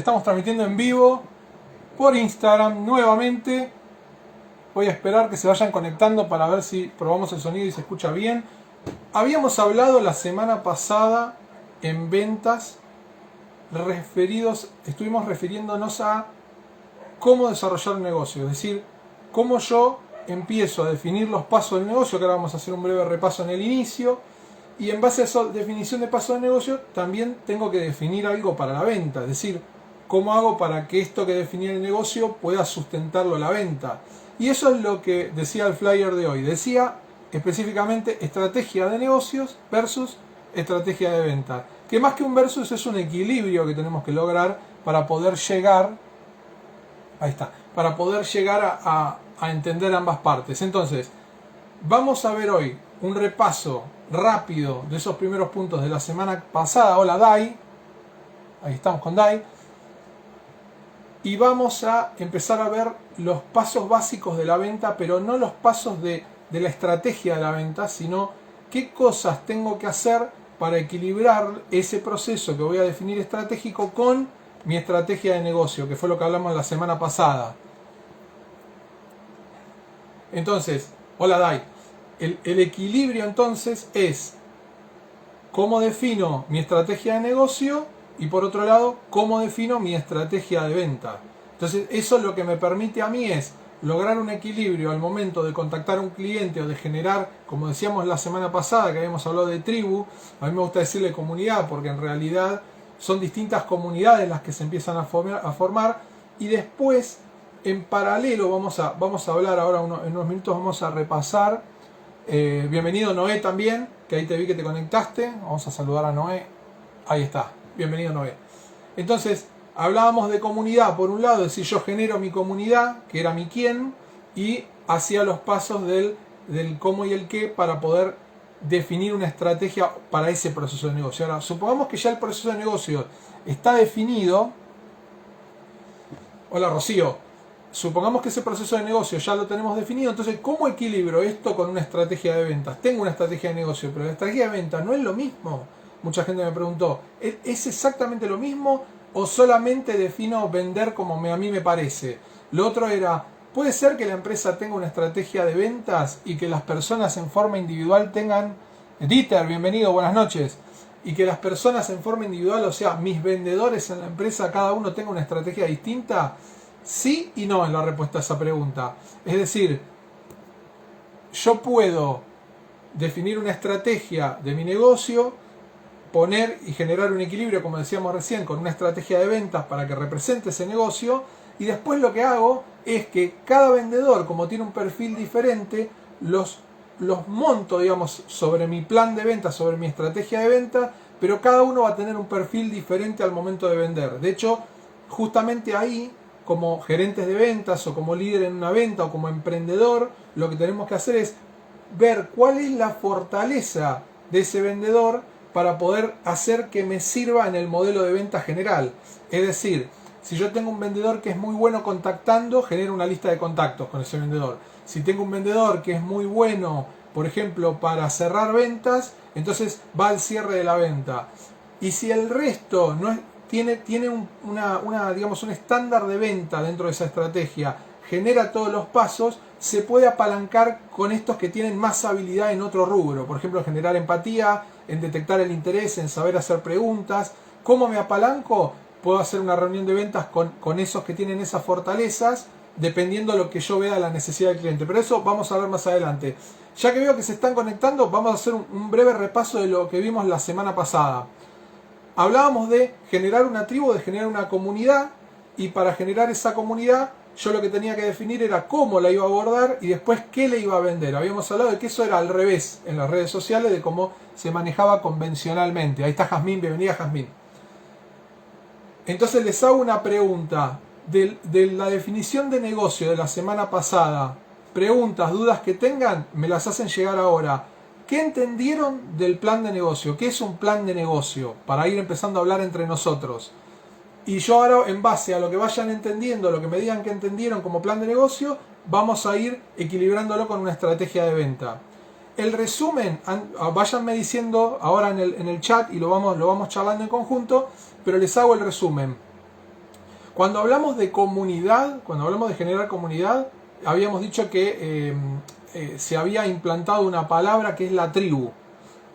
Estamos transmitiendo en vivo por Instagram nuevamente. Voy a esperar que se vayan conectando para ver si probamos el sonido y se escucha bien. Habíamos hablado la semana pasada en ventas estuvimos refiriéndonos a cómo desarrollar un negocio, es decir, cómo yo empiezo a definir los pasos del negocio, que ahora vamos a hacer un breve repaso en el inicio, y en base a esa definición de pasos del negocio también tengo que definir algo para la venta, es decir, cómo hago para que esto que definí en el negocio pueda sustentarlo a la venta. Y eso es lo que decía el flyer de hoy, decía específicamente estrategia de negocios versus estrategia de venta, que más que un versus es un equilibrio que tenemos que lograr para poder llegar, para poder llegar a entender ambas partes. Entonces, vamos a ver hoy un repaso rápido de esos primeros puntos de la semana pasada. Hola Dai, ahí estamos con Dai. Y vamos a empezar a ver los pasos básicos de la venta, pero no los pasos de la estrategia de la venta, sino qué cosas tengo que hacer para equilibrar ese proceso que voy a definir estratégico con mi estrategia de negocio, que fue lo que hablamos la semana pasada. Entonces, hola Dai, el equilibrio entonces es cómo defino mi estrategia de negocio y por otro lado, cómo defino mi estrategia de venta. Entonces, eso lo que me permite a mí es lograr un equilibrio al momento de contactar a un cliente o de generar, como decíamos la semana pasada que habíamos hablado de tribu, a mí me gusta decirle comunidad porque en realidad son distintas comunidades las que se empiezan a formar y después en paralelo vamos a hablar ahora en unos minutos, vamos a repasar. Bienvenido Noé también, que ahí te vi que te conectaste, vamos a saludar a Noé, ahí está, bienvenido Noé. Entonces, hablábamos de comunidad, por un lado, es decir, yo genero mi comunidad, que era mi quién, y hacía los pasos del cómo y el qué para poder definir una estrategia para ese proceso de negocio. Ahora, supongamos que ya el proceso de negocio está definido. Hola Rocío. Supongamos que ese proceso de negocio ya lo tenemos definido, entonces, ¿cómo equilibro esto con una estrategia de ventas? Tengo una estrategia de negocio, pero la estrategia de ventas no es lo mismo. Mucha gente me preguntó, ¿es exactamente lo mismo o solamente defino vender como a mí me parece? Lo otro era, ¿puede ser que la empresa tenga una estrategia de ventas y que las personas en forma individual tengan... Dieter, bienvenido, buenas noches. Y que las personas en forma individual, o sea, mis vendedores en la empresa, cada uno tenga una estrategia distinta? Sí y no es la respuesta a esa pregunta. Es decir, yo puedo definir una estrategia de mi negocio, poner y generar un equilibrio, como decíamos recién, con una estrategia de ventas para que represente ese negocio, y después lo que hago es que cada vendedor, como tiene un perfil diferente, los monto, digamos, sobre mi plan de venta, sobre mi estrategia de venta, pero cada uno va a tener un perfil diferente al momento de vender. De hecho, justamente ahí, como gerentes de ventas o como líder en una venta o como emprendedor, lo que tenemos que hacer es ver cuál es la fortaleza de ese vendedor para poder hacer que me sirva en el modelo de venta general. Es decir, si yo tengo un vendedor que es muy bueno contactando, genero una lista de contactos con ese vendedor. Si tengo un vendedor que es muy bueno, por ejemplo, para cerrar ventas, entonces va al cierre de la venta. Y si el resto no es, tiene un estándar de venta dentro de esa estrategia, genera todos los pasos, se puede apalancar con estos que tienen más habilidad en otro rubro. Por ejemplo, en generar empatía, en detectar el interés, en saber hacer preguntas. ¿Cómo me apalanco? Puedo hacer una reunión de ventas con esos que tienen esas fortalezas, dependiendo de lo que yo vea la necesidad del cliente. Pero eso vamos a ver más adelante. Ya que veo que se están conectando, vamos a hacer un breve repaso de lo que vimos la semana pasada. Hablábamos de generar una tribu, de generar una comunidad, y para generar esa comunidad yo lo que tenía que definir era cómo la iba a abordar y después qué le iba a vender. Habíamos hablado de que eso era al revés en las redes sociales de cómo se manejaba convencionalmente. Ahí está Jazmín, bienvenida Jazmín. Entonces les hago una pregunta de la definición de negocio de la semana pasada. Preguntas, dudas que tengan, me las hacen llegar ahora. ¿Qué entendieron del plan de negocio? ¿Qué es un plan de negocio? Para ir empezando a hablar entre nosotros. Y yo ahora, en base a lo que vayan entendiendo, lo que me digan que entendieron como plan de negocio, vamos a ir equilibrándolo con una estrategia de venta. El resumen, váyanme diciendo ahora en el chat y lo vamos charlando en conjunto, pero les hago el resumen. Cuando hablamos de comunidad, cuando hablamos de generar comunidad, habíamos dicho que se había implantado una palabra que es la tribu.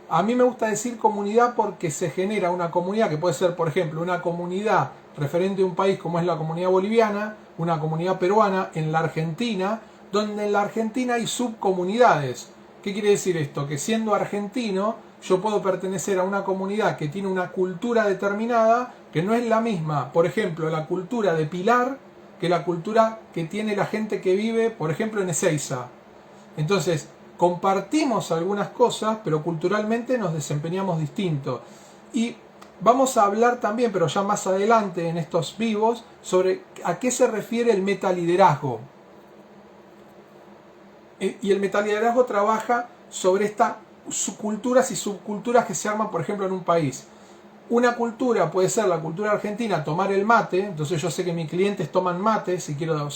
A mí me gusta decir comunidad porque se genera una comunidad que puede ser, por ejemplo, una comunidad referente a un país como es la comunidad boliviana, una comunidad peruana en la Argentina, donde en la Argentina hay subcomunidades. ¿Qué quiere decir esto? Que siendo argentino yo puedo pertenecer a una comunidad que tiene una cultura determinada que no es la misma, por ejemplo, la cultura de Pilar que la cultura que tiene la gente que vive, por ejemplo, en Ezeiza. Entonces, compartimos algunas cosas, pero culturalmente nos desempeñamos distinto. Y vamos a hablar también, pero ya más adelante en estos vivos, sobre a qué se refiere el metaliderazgo. Y el metaliderazgo trabaja sobre estas culturas y subculturas que se arman, por ejemplo, en un país. Una cultura puede ser la cultura argentina, tomar el mate. Entonces yo sé que mis clientes toman mate, si quiero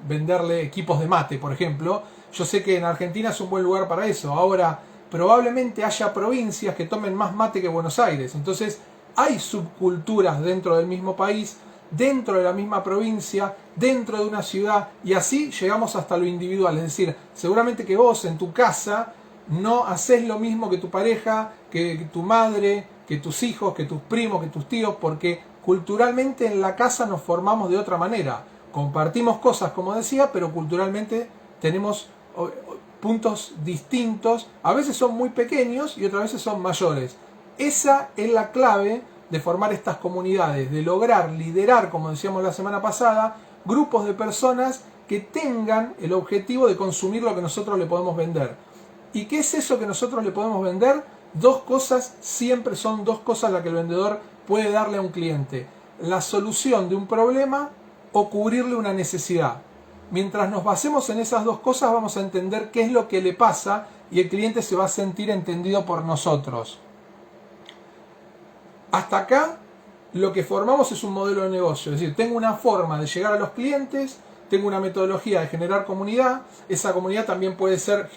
venderle equipos de mate, por ejemplo. Yo sé que en Argentina es un buen lugar para eso. Ahora, probablemente haya provincias que tomen más mate que Buenos Aires. Entonces, hay subculturas dentro del mismo país, dentro de la misma provincia, dentro de una ciudad, y así llegamos hasta lo individual. Es decir, seguramente que vos en tu casa no haces lo mismo que tu pareja, que tu madre, que tus hijos, que tus primos, que tus tíos, porque culturalmente en la casa nos formamos de otra manera. Compartimos cosas, como decía, pero culturalmente tenemos puntos distintos, a veces son muy pequeños y otras veces son mayores. Esa es la clave de formar estas comunidades, de lograr liderar, como decíamos la semana pasada, grupos de personas que tengan el objetivo de consumir lo que nosotros le podemos vender. ¿Y qué es eso que nosotros le podemos vender? Dos cosas, siempre son dos cosas las que el vendedor puede darle a un cliente: la solución de un problema o cubrirle una necesidad. Mientras nos basemos en esas dos cosas, vamos a entender qué es lo que le pasa y el cliente se va a sentir entendido por nosotros. Hasta acá, lo que formamos es un modelo de negocio. Es decir, tengo una forma de llegar a los clientes, tengo una metodología de generar comunidad. Esa comunidad también puede ser,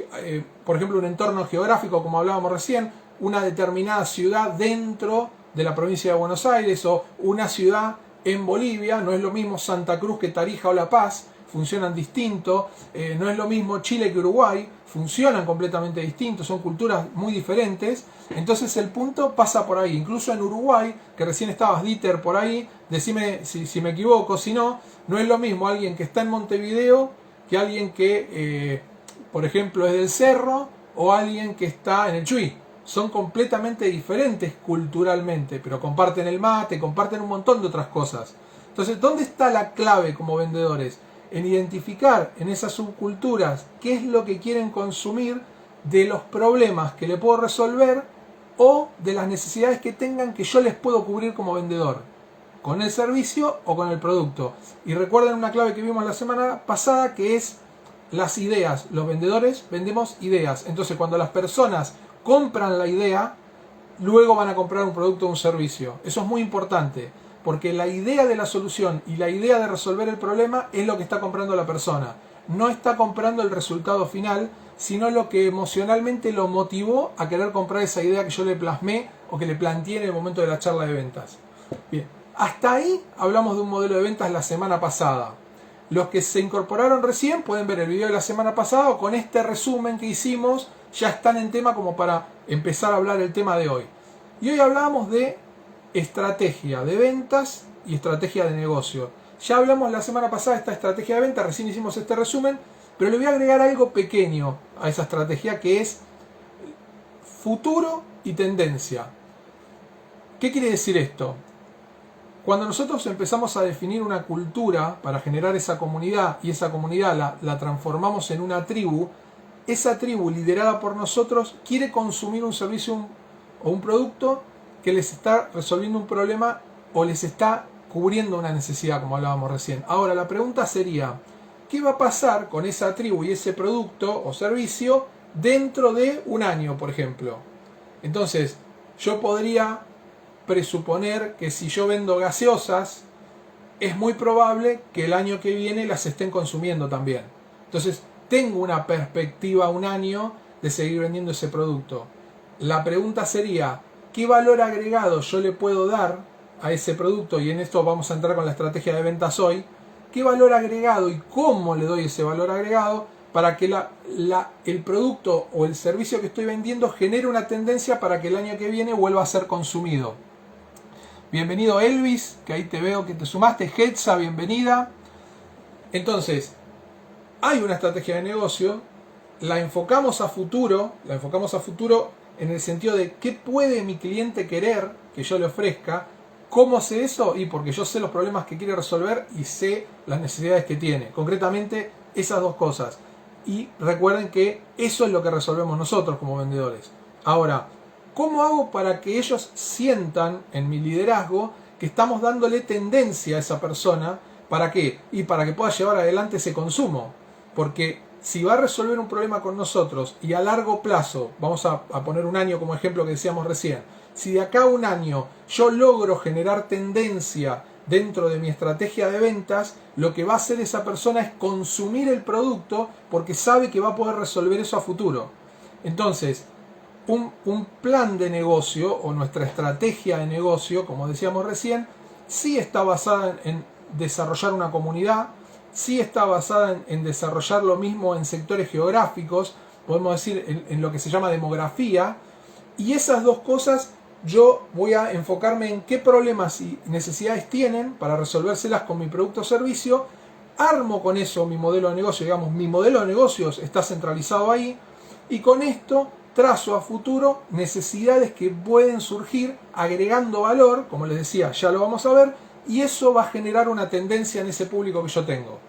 por ejemplo, un entorno geográfico, como hablábamos recién, una determinada ciudad dentro de la provincia de Buenos Aires o una ciudad en Bolivia. No es lo mismo Santa Cruz que Tarija o La Paz. Funcionan distinto, no es lo mismo Chile que Uruguay, funcionan completamente distintos, son culturas muy diferentes. Entonces el punto pasa por ahí. Incluso en Uruguay, que recién estabas Dieter por ahí, decime si me equivoco, si no, no es lo mismo alguien que está en Montevideo que alguien que, por ejemplo, es del Cerro, o alguien que está en el Chuy. Son completamente diferentes culturalmente, pero comparten el mate, comparten un montón de otras cosas. Entonces, ¿dónde está la clave como vendedores? En identificar en esas subculturas qué es lo que quieren consumir, de los problemas que le puedo resolver o de las necesidades que tengan que yo les puedo cubrir como vendedor, con el servicio o con el producto. Y recuerden una clave que vimos la semana pasada, que es las ideas. Los vendedores vendemos ideas. Entonces, cuando las personas compran la idea, luego van a comprar un producto o un servicio. Eso es muy importante, porque la idea de la solución y la idea de resolver el problema es lo que está comprando la persona. No está comprando el resultado final, sino lo que emocionalmente lo motivó a querer comprar esa idea que yo le plasmé o que le planteé en el momento de la charla de ventas. Bien, hasta ahí hablamos de un modelo de ventas la semana pasada. Los que se incorporaron recién pueden ver el video de la semana pasada, o con este resumen que hicimos ya están en tema como para empezar a hablar el tema de hoy. Y hoy hablábamos de estrategia de ventas y estrategia de negocio. Ya hablamos la semana pasada de esta estrategia de ventas, recién hicimos este resumen, pero le voy a agregar algo pequeño a esa estrategia, que es futuro y tendencia. ¿Qué quiere decir esto? Cuando nosotros empezamos a definir una cultura para generar esa comunidad, y esa comunidad la transformamos en una tribu, esa tribu liderada por nosotros quiere consumir un servicio o un producto que les está resolviendo un problema o les está cubriendo una necesidad, como hablábamos recién. Ahora, la pregunta sería, ¿qué va a pasar con esa tribu y ese producto o servicio dentro de un año, por ejemplo? Entonces, yo podría presuponer que si yo vendo gaseosas, es muy probable que el año que viene las estén consumiendo también. Entonces, tengo una perspectiva, un año, de seguir vendiendo ese producto. La pregunta sería, ¿qué valor agregado yo le puedo dar a ese producto, y en esto vamos a entrar con la estrategia de ventas hoy, qué valor agregado y cómo le doy ese valor agregado para que el producto o el servicio que estoy vendiendo genere una tendencia para que el año que viene vuelva a ser consumido. Bienvenido Elvis, que ahí te veo que te sumaste. Hetza, bienvenida. Entonces, hay una estrategia de negocio, la enfocamos a futuro en el sentido de qué puede mi cliente querer que yo le ofrezca. ¿Cómo sé eso? Y porque yo sé los problemas que quiere resolver y sé las necesidades que tiene. Concretamente, esas dos cosas. Y recuerden que eso es lo que resolvemos nosotros como vendedores. Ahora, ¿cómo hago para que ellos sientan en mi liderazgo que estamos dándole tendencia a esa persona? ¿Para qué? Y para que pueda llevar adelante ese consumo. Porque si va a resolver un problema con nosotros y a largo plazo, vamos a poner un año como ejemplo que decíamos recién, si de acá a un año yo logro generar tendencia dentro de mi estrategia de ventas, lo que va a hacer esa persona es consumir el producto porque sabe que va a poder resolver eso a futuro. Entonces, un plan de negocio o nuestra estrategia de negocio, como decíamos recién, sí está basada en desarrollar una comunidad, sí está basada en desarrollar lo mismo en sectores geográficos, podemos decir en lo que se llama demografía, y esas dos cosas yo voy a enfocarme en qué problemas y necesidades tienen para resolvérselas con mi producto o servicio, armo con eso mi modelo de negocio, digamos, mi modelo de negocios está centralizado ahí, y con esto trazo a futuro necesidades que pueden surgir agregando valor, como les decía, ya lo vamos a ver, y eso va a generar una tendencia en ese público que yo tengo.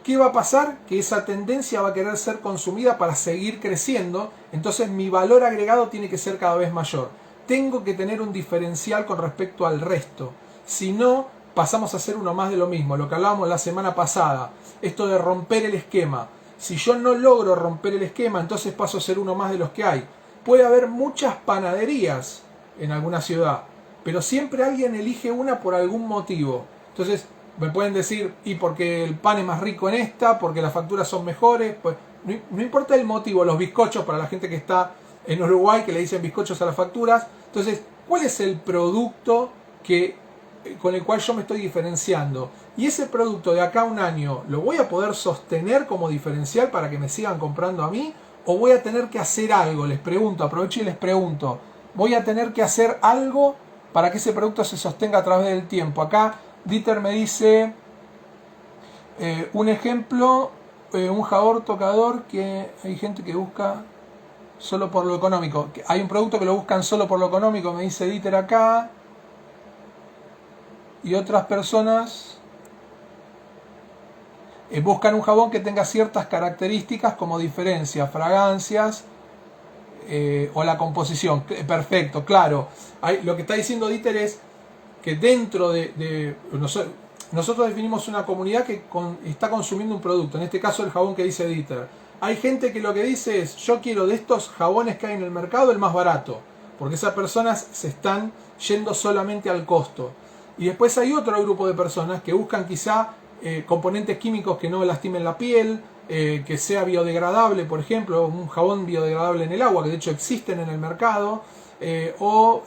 ¿Qué va a pasar? Que esa tendencia va a querer ser consumida para seguir creciendo, entonces mi valor agregado tiene que ser cada vez mayor. Tengo que tener un diferencial con respecto al resto, si no pasamos a hacer uno más de lo mismo, lo que hablábamos la semana pasada, esto de romper el esquema. Si yo no logro romper el esquema, entonces paso a ser uno más de los que hay. Puede haber muchas panaderías en alguna ciudad, pero siempre alguien elige una por algún motivo. Entonces me pueden decir, y porque el pan es más rico en esta, porque las facturas son mejores, pues no importa el motivo, los bizcochos para la gente que está en Uruguay, que le dicen bizcochos a las facturas. Entonces, ¿cuál es el producto con el cual yo me estoy diferenciando? Y ese producto de acá a un año, ¿lo voy a poder sostener como diferencial para que me sigan comprando a mí? ¿O voy a tener que hacer algo? Les pregunto, aprovecho y les pregunto. ¿Voy a tener que hacer algo para que ese producto se sostenga a través del tiempo? Acá Dieter me dice un ejemplo, un jabón tocador que hay gente que busca solo por lo económico. Hay un producto que lo buscan solo por lo económico, me dice Dieter acá. Y otras personas buscan un jabón que tenga ciertas características como diferencia, fragancias o la composición. Perfecto, claro. Lo que está diciendo Dieter es que dentro de nosotros definimos una comunidad que está consumiendo un producto, en este caso el jabón que dice Dieter. Hay gente que lo que dice es, yo quiero de estos jabones que hay en el mercado el más barato, porque esas personas se están yendo solamente al costo. Y después hay otro grupo de personas que buscan quizá componentes químicos que no lastimen la piel, que sea biodegradable, por ejemplo, un jabón biodegradable en el agua, que de hecho existen en el mercado, o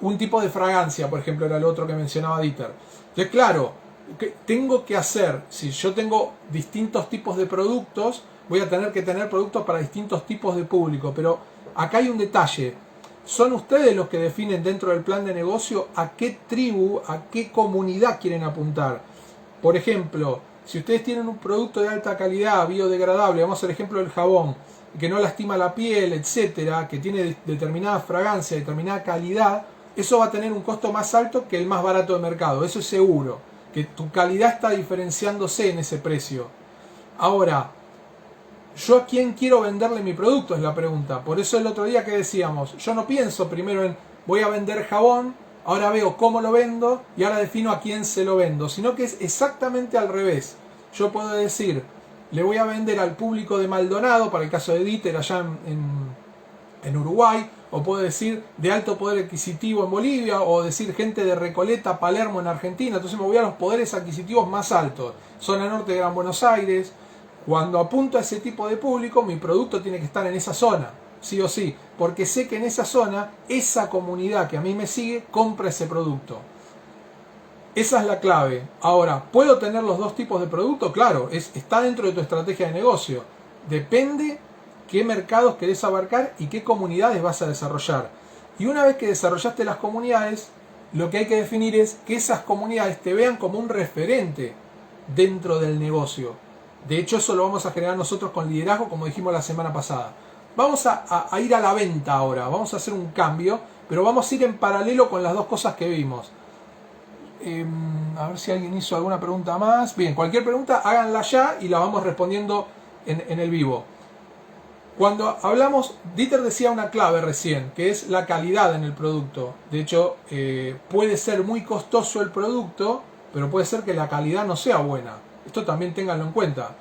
un tipo de fragancia, por ejemplo, era el otro que mencionaba Dieter. Entonces, claro, ¿qué tengo que hacer? Si yo tengo distintos tipos de productos, voy a tener que tener productos para distintos tipos de público, pero acá hay un detalle. Son ustedes los que definen dentro del plan de negocio a qué tribu, a qué comunidad quieren apuntar. Por ejemplo, si ustedes tienen un producto de alta calidad, biodegradable, vamos al ejemplo del jabón, que no lastima la piel, etcétera, que tiene determinada fragancia, determinada calidad, eso va a tener un costo más alto que el más barato de mercado, eso es seguro, que tu calidad está diferenciándose en ese precio. Ahora, ¿yo a quién quiero venderle mi producto? Es la pregunta. Por eso el otro día que decíamos, yo no pienso primero en voy a vender jabón, ahora veo cómo lo vendo y ahora defino a quién se lo vendo, sino que es exactamente al revés. Yo puedo decir, le voy a vender al público de Maldonado, para el caso de Dieter allá en Uruguay, o puedo decir de alto poder adquisitivo en Bolivia, o decir gente de Recoleta, Palermo en Argentina. Entonces me voy a los poderes adquisitivos más altos, zona norte de Gran Buenos Aires. Cuando apunto a ese tipo de público, mi producto tiene que estar en esa zona. sí o sí, porque sé que en esa zona, esa comunidad que a mí me sigue, compra ese producto. Esa es la clave. Ahora, ¿puedo tener los dos tipos de producto? Claro, está dentro de tu estrategia de negocio. Depende qué mercados querés abarcar y qué comunidades vas a desarrollar. Y una vez que desarrollaste las comunidades, lo que hay que definir es que esas comunidades te vean como un referente dentro del negocio. De hecho, eso lo vamos a generar nosotros con liderazgo, como dijimos la semana pasada. Vamos a ir a la venta ahora, vamos a hacer un cambio, pero vamos a ir en paralelo con las dos cosas que vimos. A ver si alguien hizo alguna pregunta más. Bien, cualquier pregunta háganla ya y la vamos respondiendo en el vivo. Cuando hablamos, Dieter decía una clave recién, que es la calidad en el producto. De hecho, puede ser muy costoso el producto, pero puede ser que la calidad no sea buena. Esto también ténganlo en cuenta.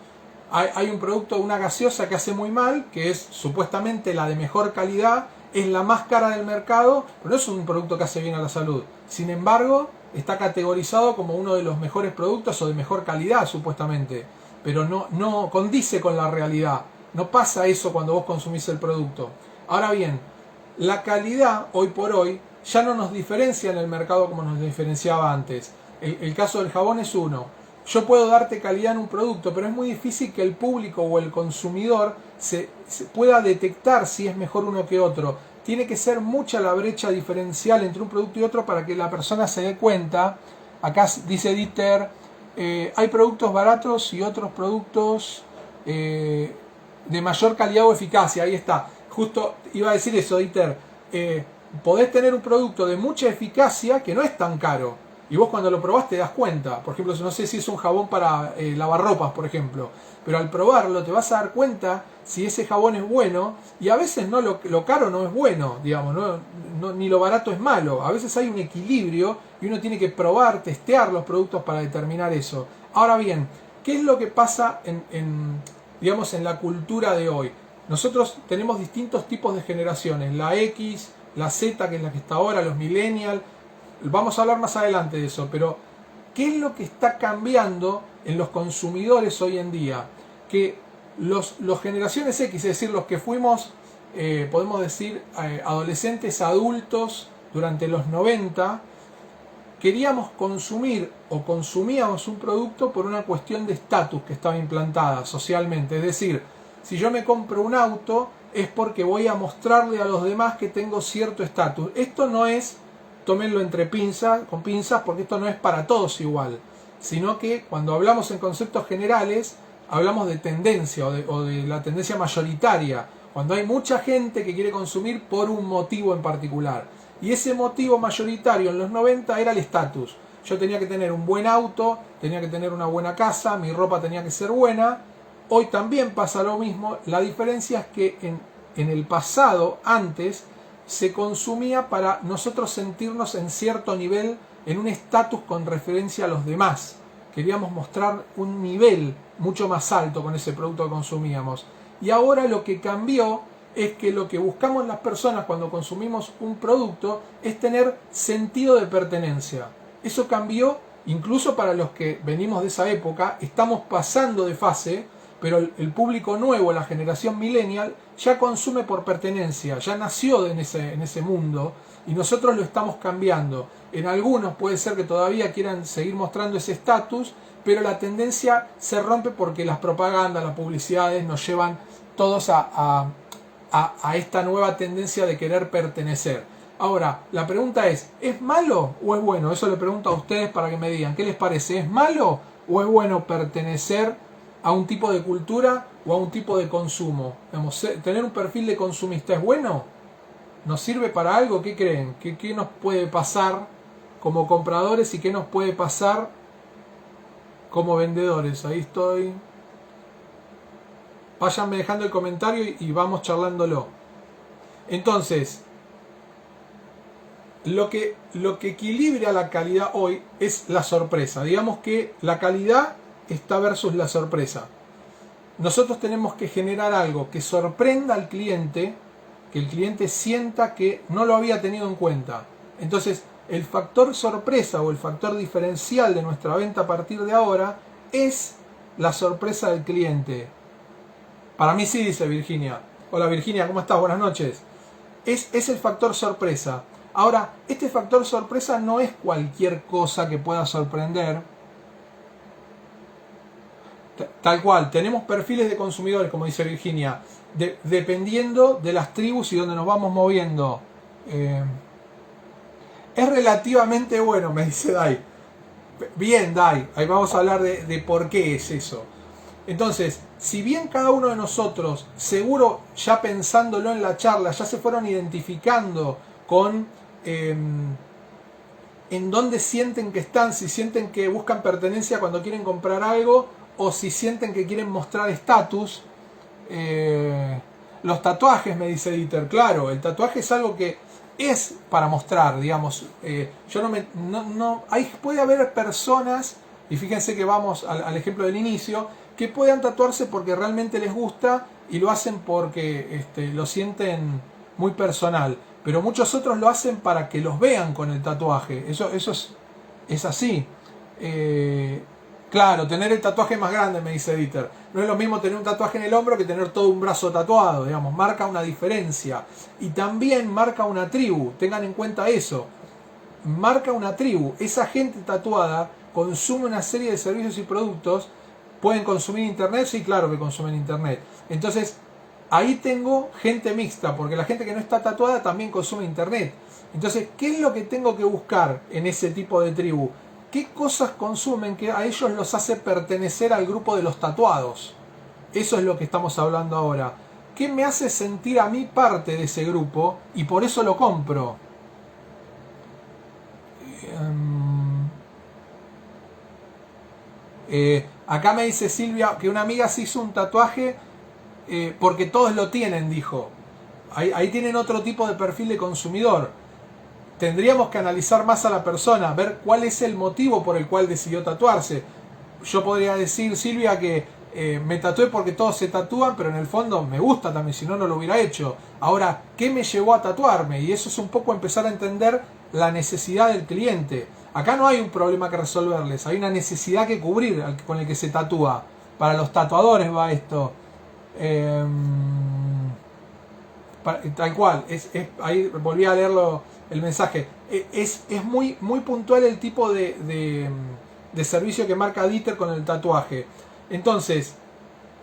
Hay un producto, una gaseosa que hace muy mal, que es supuestamente la de mejor calidad, es la más cara del mercado, pero no es un producto que hace bien a la salud. Sin embargo, está categorizado como uno de los mejores productos o de mejor calidad, supuestamente. Pero no condice con la realidad. No pasa eso cuando vos consumís el producto. Ahora bien, la calidad, hoy por hoy, ya no nos diferencia en el mercado como nos diferenciaba antes. El caso del jabón es uno. Yo puedo darte calidad en un producto, pero es muy difícil que el público o el consumidor se pueda detectar si es mejor uno que otro. Tiene que ser mucha la brecha diferencial entre un producto y otro para que la persona se dé cuenta. Acá dice Dieter, hay productos baratos y otros productos de mayor calidad o eficacia. Ahí está. Justo iba a decir eso, Dieter. Podés tener un producto de mucha eficacia que no es tan caro. Y vos cuando lo probás te das cuenta. Por ejemplo, no sé si es un jabón para lavar ropas, por ejemplo. Pero al probarlo te vas a dar cuenta si ese jabón es bueno. Y a veces no lo caro no es bueno, digamos. Ni lo barato es malo. A veces hay un equilibrio y uno tiene que probar, testear los productos para determinar eso. Ahora bien, ¿qué es lo que pasa digamos, en la cultura de hoy? Nosotros tenemos distintos tipos de generaciones. La X, la Z, que es la que está ahora, los millennials. Vamos a hablar más adelante de eso, pero ¿qué es lo que está cambiando en los consumidores hoy en día? Que los generaciones X, es decir, los que fuimos, podemos decir, adolescentes, adultos durante los 90, queríamos consumir o consumíamos un producto por una cuestión de estatus que estaba implantada socialmente. Es decir, si yo me compro un auto es porque voy a mostrarle a los demás que tengo cierto estatus. Esto no es... Tómenlo con pinzas, porque esto no es para todos igual, sino que cuando hablamos en conceptos generales, hablamos de tendencia o de la tendencia mayoritaria, cuando hay mucha gente que quiere consumir por un motivo en particular. Y ese motivo mayoritario en los 90 era el estatus. Yo tenía que tener un buen auto, tenía que tener una buena casa, mi ropa tenía que ser buena. Hoy también pasa lo mismo, la diferencia es que en el pasado, antes, se consumía para nosotros sentirnos en cierto nivel, en un estatus con referencia a los demás. Queríamos mostrar un nivel mucho más alto con ese producto que consumíamos. Y ahora lo que cambió es que lo que buscamos las personas cuando consumimos un producto es tener sentido de pertenencia. Eso cambió incluso para los que venimos de esa época, estamos pasando de fase, pero el público nuevo, la generación millennial, ya consume por pertenencia, ya nació en ese mundo y nosotros lo estamos cambiando. En algunos puede ser que todavía quieran seguir mostrando ese estatus, pero la tendencia se rompe porque las propagandas, las publicidades nos llevan todos a esta nueva tendencia de querer pertenecer. Ahora, la pregunta es malo o es bueno? Eso le pregunto a ustedes para que me digan, ¿qué les parece? ¿Es malo o es bueno pertenecer a un tipo de cultura o a un tipo de consumo? Digamos, ¿tener un perfil de consumista es bueno? ¿Nos sirve para algo? ¿Qué creen? ¿Qué nos puede pasar como compradores y qué nos puede pasar como vendedores? Ahí estoy. Váyanme dejando el comentario y vamos charlándolo. Entonces, lo que equilibra la calidad hoy es la sorpresa. Digamos que la calidad está versus la sorpresa. Nosotros tenemos que generar algo que sorprenda al cliente, que el cliente sienta que no lo había tenido en cuenta. Entonces, el factor sorpresa o el factor diferencial de nuestra venta a partir de ahora es la sorpresa del cliente. Para mí sí, dice Virginia. Hola Virginia, ¿cómo estás? Buenas noches. Es el factor sorpresa. Ahora, este factor sorpresa no es cualquier cosa que pueda sorprender. Tal cual, tenemos perfiles de consumidores, como dice Virginia, dependiendo de las tribus y donde nos vamos moviendo. Es relativamente bueno, me dice Dai. Bien, Dai, ahí vamos a hablar de por qué es eso. Entonces, si bien cada uno de nosotros, seguro ya pensándolo en la charla, ya se fueron identificando con en dónde sienten que están, si sienten que buscan pertenencia cuando quieren comprar algo o si sienten que quieren mostrar estatus. Los tatuajes, me dice Dieter, claro, el tatuaje es algo que es para mostrar, digamos. Yo puede haber personas, y fíjense que vamos al ejemplo del inicio, que puedan tatuarse porque realmente les gusta y lo hacen porque lo sienten muy personal, pero muchos otros lo hacen para que los vean con el tatuaje. Eso es así. Claro, tener el tatuaje más grande, me dice Dieter. No es lo mismo tener un tatuaje en el hombro que tener todo un brazo tatuado, digamos, marca una diferencia. Y también marca una tribu, tengan en cuenta eso. Marca una tribu. Esa gente tatuada consume una serie de servicios y productos. ¿Pueden consumir internet? Sí, claro que consumen internet. Entonces, ahí tengo gente mixta, porque la gente que no está tatuada también consume internet. Entonces, ¿qué es lo que tengo que buscar en ese tipo de tribu? ¿Qué cosas consumen que a ellos los hace pertenecer al grupo de los tatuados? Eso es lo que estamos hablando ahora. ¿Qué me hace sentir a mí parte de ese grupo y por eso lo compro? Acá me dice Silvia que una amiga se hizo un tatuaje porque todos lo tienen, dijo. Ahí tienen otro tipo de perfil de consumidor. Tendríamos que analizar más a la persona, ver cuál es el motivo por el cual decidió tatuarse. Yo podría decir, Silvia, que me tatué porque todos se tatúan, pero en el fondo me gusta también, si no, no lo hubiera hecho. Ahora, ¿qué me llevó a tatuarme? Y eso es un poco empezar a entender la necesidad del cliente. Acá no hay un problema que resolverles, hay una necesidad que cubrir con el que se tatúa. Para los tatuadores va esto. Tal cual, ahí volví a leerlo el mensaje. Es muy, muy puntual el tipo de servicio que marca Dieter con el tatuaje. Entonces,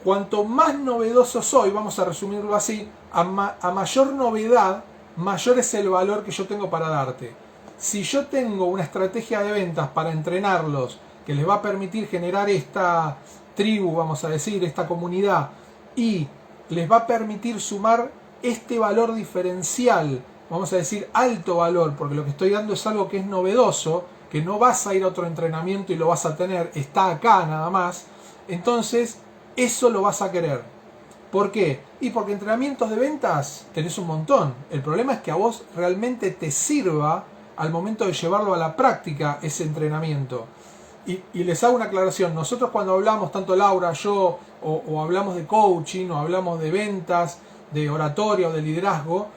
cuanto más novedoso soy, vamos a resumirlo así, a mayor novedad, mayor es el valor que yo tengo para darte. Si yo tengo una estrategia de ventas para entrenarlos, que les va a permitir generar esta tribu, vamos a decir, esta comunidad, y les va a permitir sumar este valor diferencial, vamos a decir alto valor, porque lo que estoy dando es algo que es novedoso, que no vas a ir a otro entrenamiento y lo vas a tener, está acá nada más, entonces eso lo vas a querer. ¿Por qué? Y porque entrenamientos de ventas tenés un montón. El problema es que a vos realmente te sirva al momento de llevarlo a la práctica ese entrenamiento. Y les hago una aclaración, nosotros cuando hablamos, tanto Laura, yo, o hablamos de coaching, o hablamos de ventas, de oratoria o de liderazgo,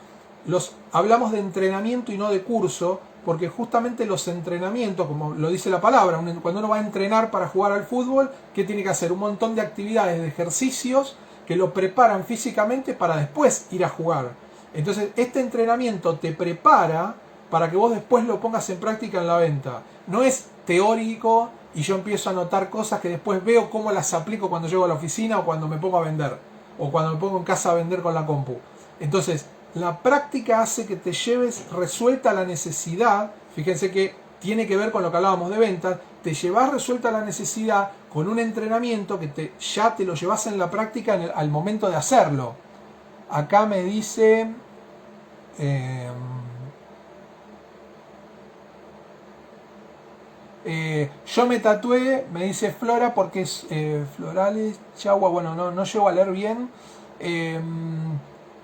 hablamos de entrenamiento y no de curso, porque justamente los entrenamientos, como lo dice la palabra, cuando uno va a entrenar para jugar al fútbol, ¿qué tiene que hacer? Un montón de actividades, de ejercicios que lo preparan físicamente para después ir a jugar. Entonces, este entrenamiento te prepara para que vos después lo pongas en práctica en la venta. No es teórico y yo empiezo a notar cosas que después veo cómo las aplico cuando llego a la oficina o cuando me pongo a vender, o cuando me pongo en casa a vender con la compu. Entonces, la práctica hace que te lleves resuelta la necesidad, fíjense que tiene que ver con lo que hablábamos de ventas, te llevas resuelta la necesidad con un entrenamiento que ya te lo llevas en la práctica al momento de hacerlo. Acá me dice... yo me tatué, me dice Flora, porque es Florales, Chagua, bueno, no llego a leer bien.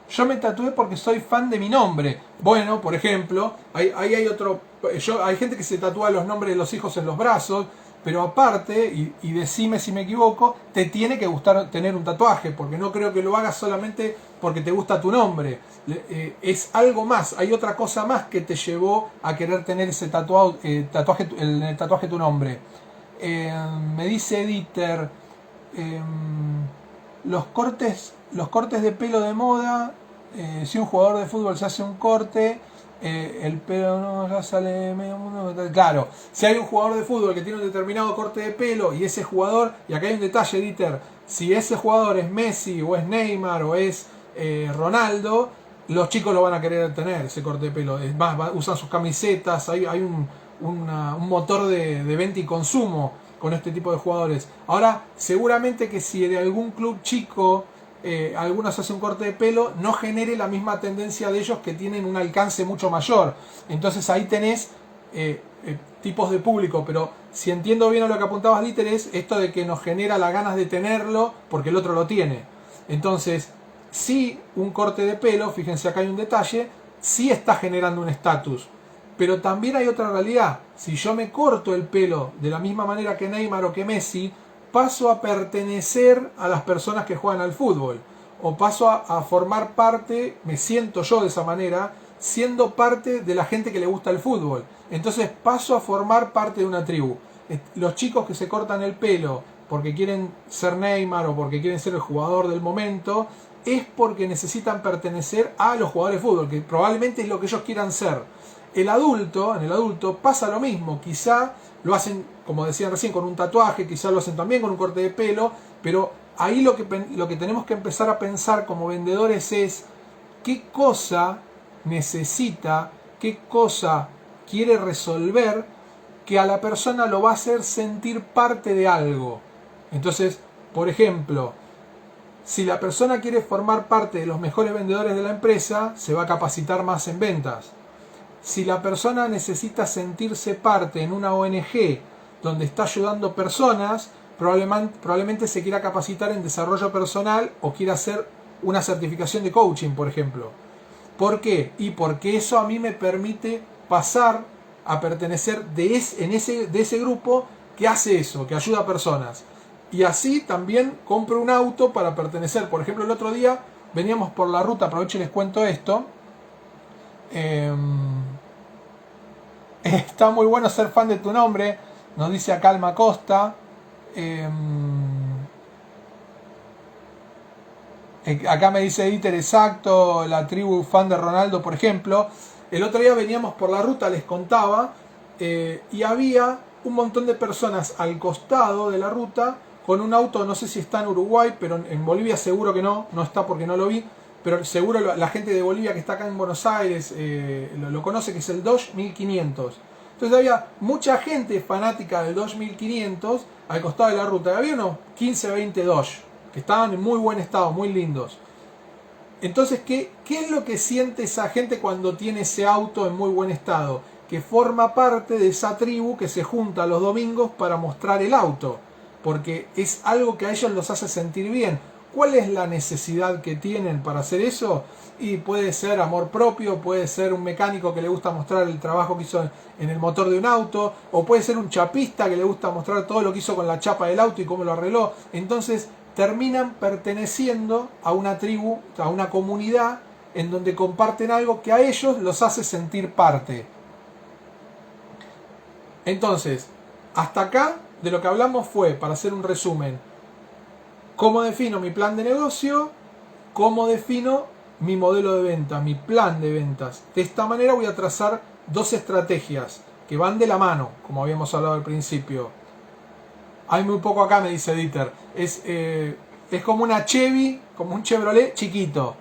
Yo me tatué porque soy fan de mi nombre. Bueno, por ejemplo, ahí hay otro. Hay gente que se tatúa los nombres de los hijos en los brazos, pero aparte, y decime si me equivoco, te tiene que gustar tener un tatuaje, porque no creo que lo hagas solamente porque te gusta tu nombre. Es algo más, hay otra cosa más que te llevó a querer tener ese tatuaje, el tatuaje tu nombre. Me dice Dieter. los cortes de pelo de moda, si un jugador de fútbol se hace un corte, el pelo no ya sale medio mundo. Claro, si hay un jugador de fútbol que tiene un determinado corte de pelo y ese jugador, y acá hay un detalle, Dieter, si ese jugador es Messi o es Neymar o es Ronaldo, los chicos lo van a querer tener, ese corte de pelo. Es más, usan sus camisetas, hay un motor de venta y consumo con este tipo de jugadores. Ahora, seguramente que si de algún club chico algunos hacen un corte de pelo, no genere la misma tendencia de ellos que tienen un alcance mucho mayor. Entonces ahí tenés tipos de público, pero si entiendo bien a lo que apuntabas, Dieter, es esto de que nos genera las ganas de tenerlo porque el otro lo tiene. Entonces, si un corte de pelo, fíjense acá hay un detalle, sí está generando un estatus. Pero también hay otra realidad. Si yo me corto el pelo de la misma manera que Neymar o que Messi, paso a pertenecer a las personas que juegan al fútbol. O paso a formar parte, me siento yo de esa manera, siendo parte de la gente que le gusta el fútbol. Entonces paso a formar parte de una tribu. Los chicos que se cortan el pelo porque quieren ser Neymar o porque quieren ser el jugador del momento, es porque necesitan pertenecer a los jugadores de fútbol, que probablemente es lo que ellos quieran ser. En el adulto pasa lo mismo, quizá lo hacen, como decían recién, con un tatuaje, quizá lo hacen también con un corte de pelo, pero ahí lo que tenemos que empezar a pensar como vendedores es qué cosa necesita, qué cosa quiere resolver que a la persona lo va a hacer sentir parte de algo. Entonces, por ejemplo, si la persona quiere formar parte de los mejores vendedores de la empresa, se va a capacitar más en ventas. Si la persona necesita sentirse parte en una ONG donde está ayudando personas, probablemente se quiera capacitar en desarrollo personal o quiera hacer una certificación de coaching, por ejemplo. ¿Por qué? Y porque eso a mí me permite pasar a pertenecer de ese grupo que hace eso, que ayuda a personas. Y así también compro un auto para pertenecer. Por ejemplo, el otro día veníamos por la ruta, aprovecho y les cuento esto. Está muy bueno ser fan de tu nombre, nos dice acá Alma Costa. Acá me dice Dieter, exacto, la tribu fan de Ronaldo, por ejemplo. El otro día veníamos por la ruta, les contaba, y había un montón de personas al costado de la ruta con un auto, no sé si está en Uruguay, pero en Bolivia seguro que no está porque no lo vi, pero seguro la gente de Bolivia que está acá en Buenos Aires lo conoce, que es el Dodge 1500. Entonces había mucha gente fanática del Dodge 1500 al costado de la ruta. Había unos 15, 20 Dodge que estaban en muy buen estado, muy lindos. Entonces, ¿qué es lo que siente esa gente cuando tiene ese auto en muy buen estado? Que forma parte de esa tribu que se junta los domingos para mostrar el auto, porque es algo que a ellos los hace sentir bien. ¿Cuál es la necesidad que tienen para hacer eso? Y puede ser amor propio, puede ser un mecánico que le gusta mostrar el trabajo que hizo en el motor de un auto, o puede ser un chapista que le gusta mostrar todo lo que hizo con la chapa del auto y cómo lo arregló. Entonces terminan perteneciendo a una tribu, a una comunidad en donde comparten algo que a ellos los hace sentir parte. Entonces, hasta acá de lo que hablamos fue, para hacer un resumen, cómo defino mi plan de negocio, cómo defino mi modelo de venta, mi plan de ventas. De esta manera voy a trazar dos estrategias que van de la mano, como habíamos hablado al principio. Hay muy poco acá, me dice Dieter. Es como una Chevy, como un Chevrolet chiquito,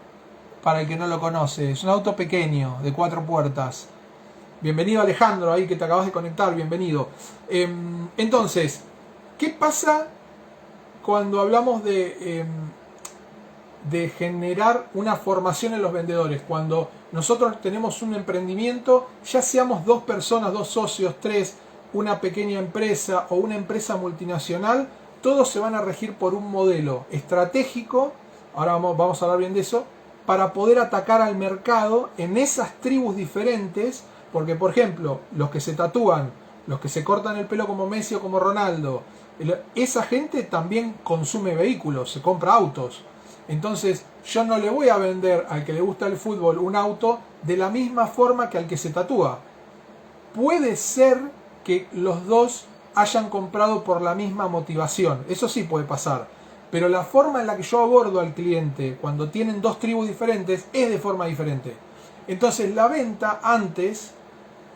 para el que no lo conoce. Es un auto pequeño, de 4 puertas. Bienvenido Alejandro, ahí que te acabas de conectar, bienvenido. Entonces, ¿qué pasa cuando hablamos de generar una formación en los vendedores? Cuando nosotros tenemos un emprendimiento, ya seamos 2 personas, 2 socios, 3, una pequeña empresa o una empresa multinacional, todos se van a regir por un modelo estratégico, ahora vamos a hablar bien de eso, para poder atacar al mercado en esas tribus diferentes, porque por ejemplo, los que se tatúan, los que se cortan el pelo como Messi o como Ronaldo, esa gente también consume vehículos, se compra autos. Entonces yo no le voy a vender al que le gusta el fútbol un auto de la misma forma que al que se tatúa. Puede ser que los dos hayan comprado por la misma motivación, eso sí puede pasar, pero la forma en la que yo abordo al cliente cuando tienen dos tribus diferentes es de forma diferente. Entonces la venta antes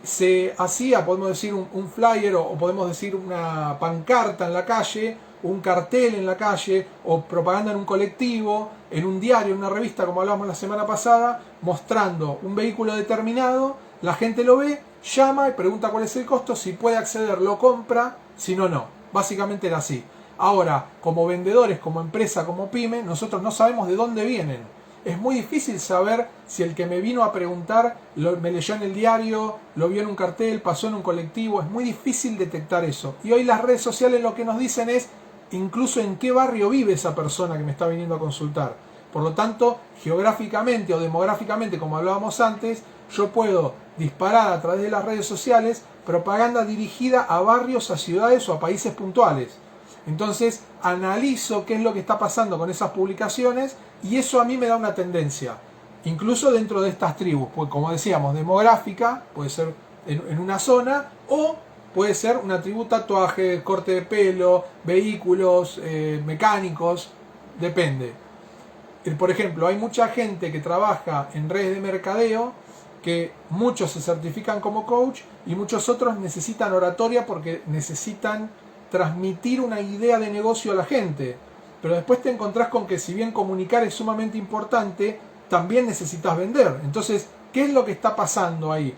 se hacía, podemos decir, un flyer o podemos decir una pancarta en la calle, un cartel en la calle o propaganda en un colectivo, en un diario, en una revista, como hablábamos la semana pasada, mostrando un vehículo determinado, la gente lo ve, llama y pregunta cuál es el costo, si puede acceder lo compra, si no, no. Básicamente era así. Ahora, como vendedores, como empresa, como pyme, nosotros no sabemos de dónde vienen. Es muy difícil saber si el que me vino a preguntar me leyó en el diario, lo vio en un cartel, pasó en un colectivo. Es muy difícil detectar eso. Y hoy las redes sociales lo que nos dicen es incluso en qué barrio vive esa persona que me está viniendo a consultar. Por lo tanto, geográficamente o demográficamente, como hablábamos antes, yo puedo disparar a través de las redes sociales propaganda dirigida a barrios, a ciudades o a países puntuales. Entonces analizo qué es lo que está pasando con esas publicaciones y eso a mí me da una tendencia, incluso dentro de estas tribus, pues como decíamos, demográfica, puede ser en una zona, o puede ser una tribu tatuaje, corte de pelo, vehículos, mecánicos, depende. Por ejemplo, hay mucha gente que trabaja en redes de mercadeo, que muchos se certifican como coach y muchos otros necesitan oratoria porque necesitan transmitir una idea de negocio a la gente. Pero después te encontrás con que si bien comunicar es sumamente importante, también necesitas vender. Entonces, ¿qué es lo que está pasando ahí?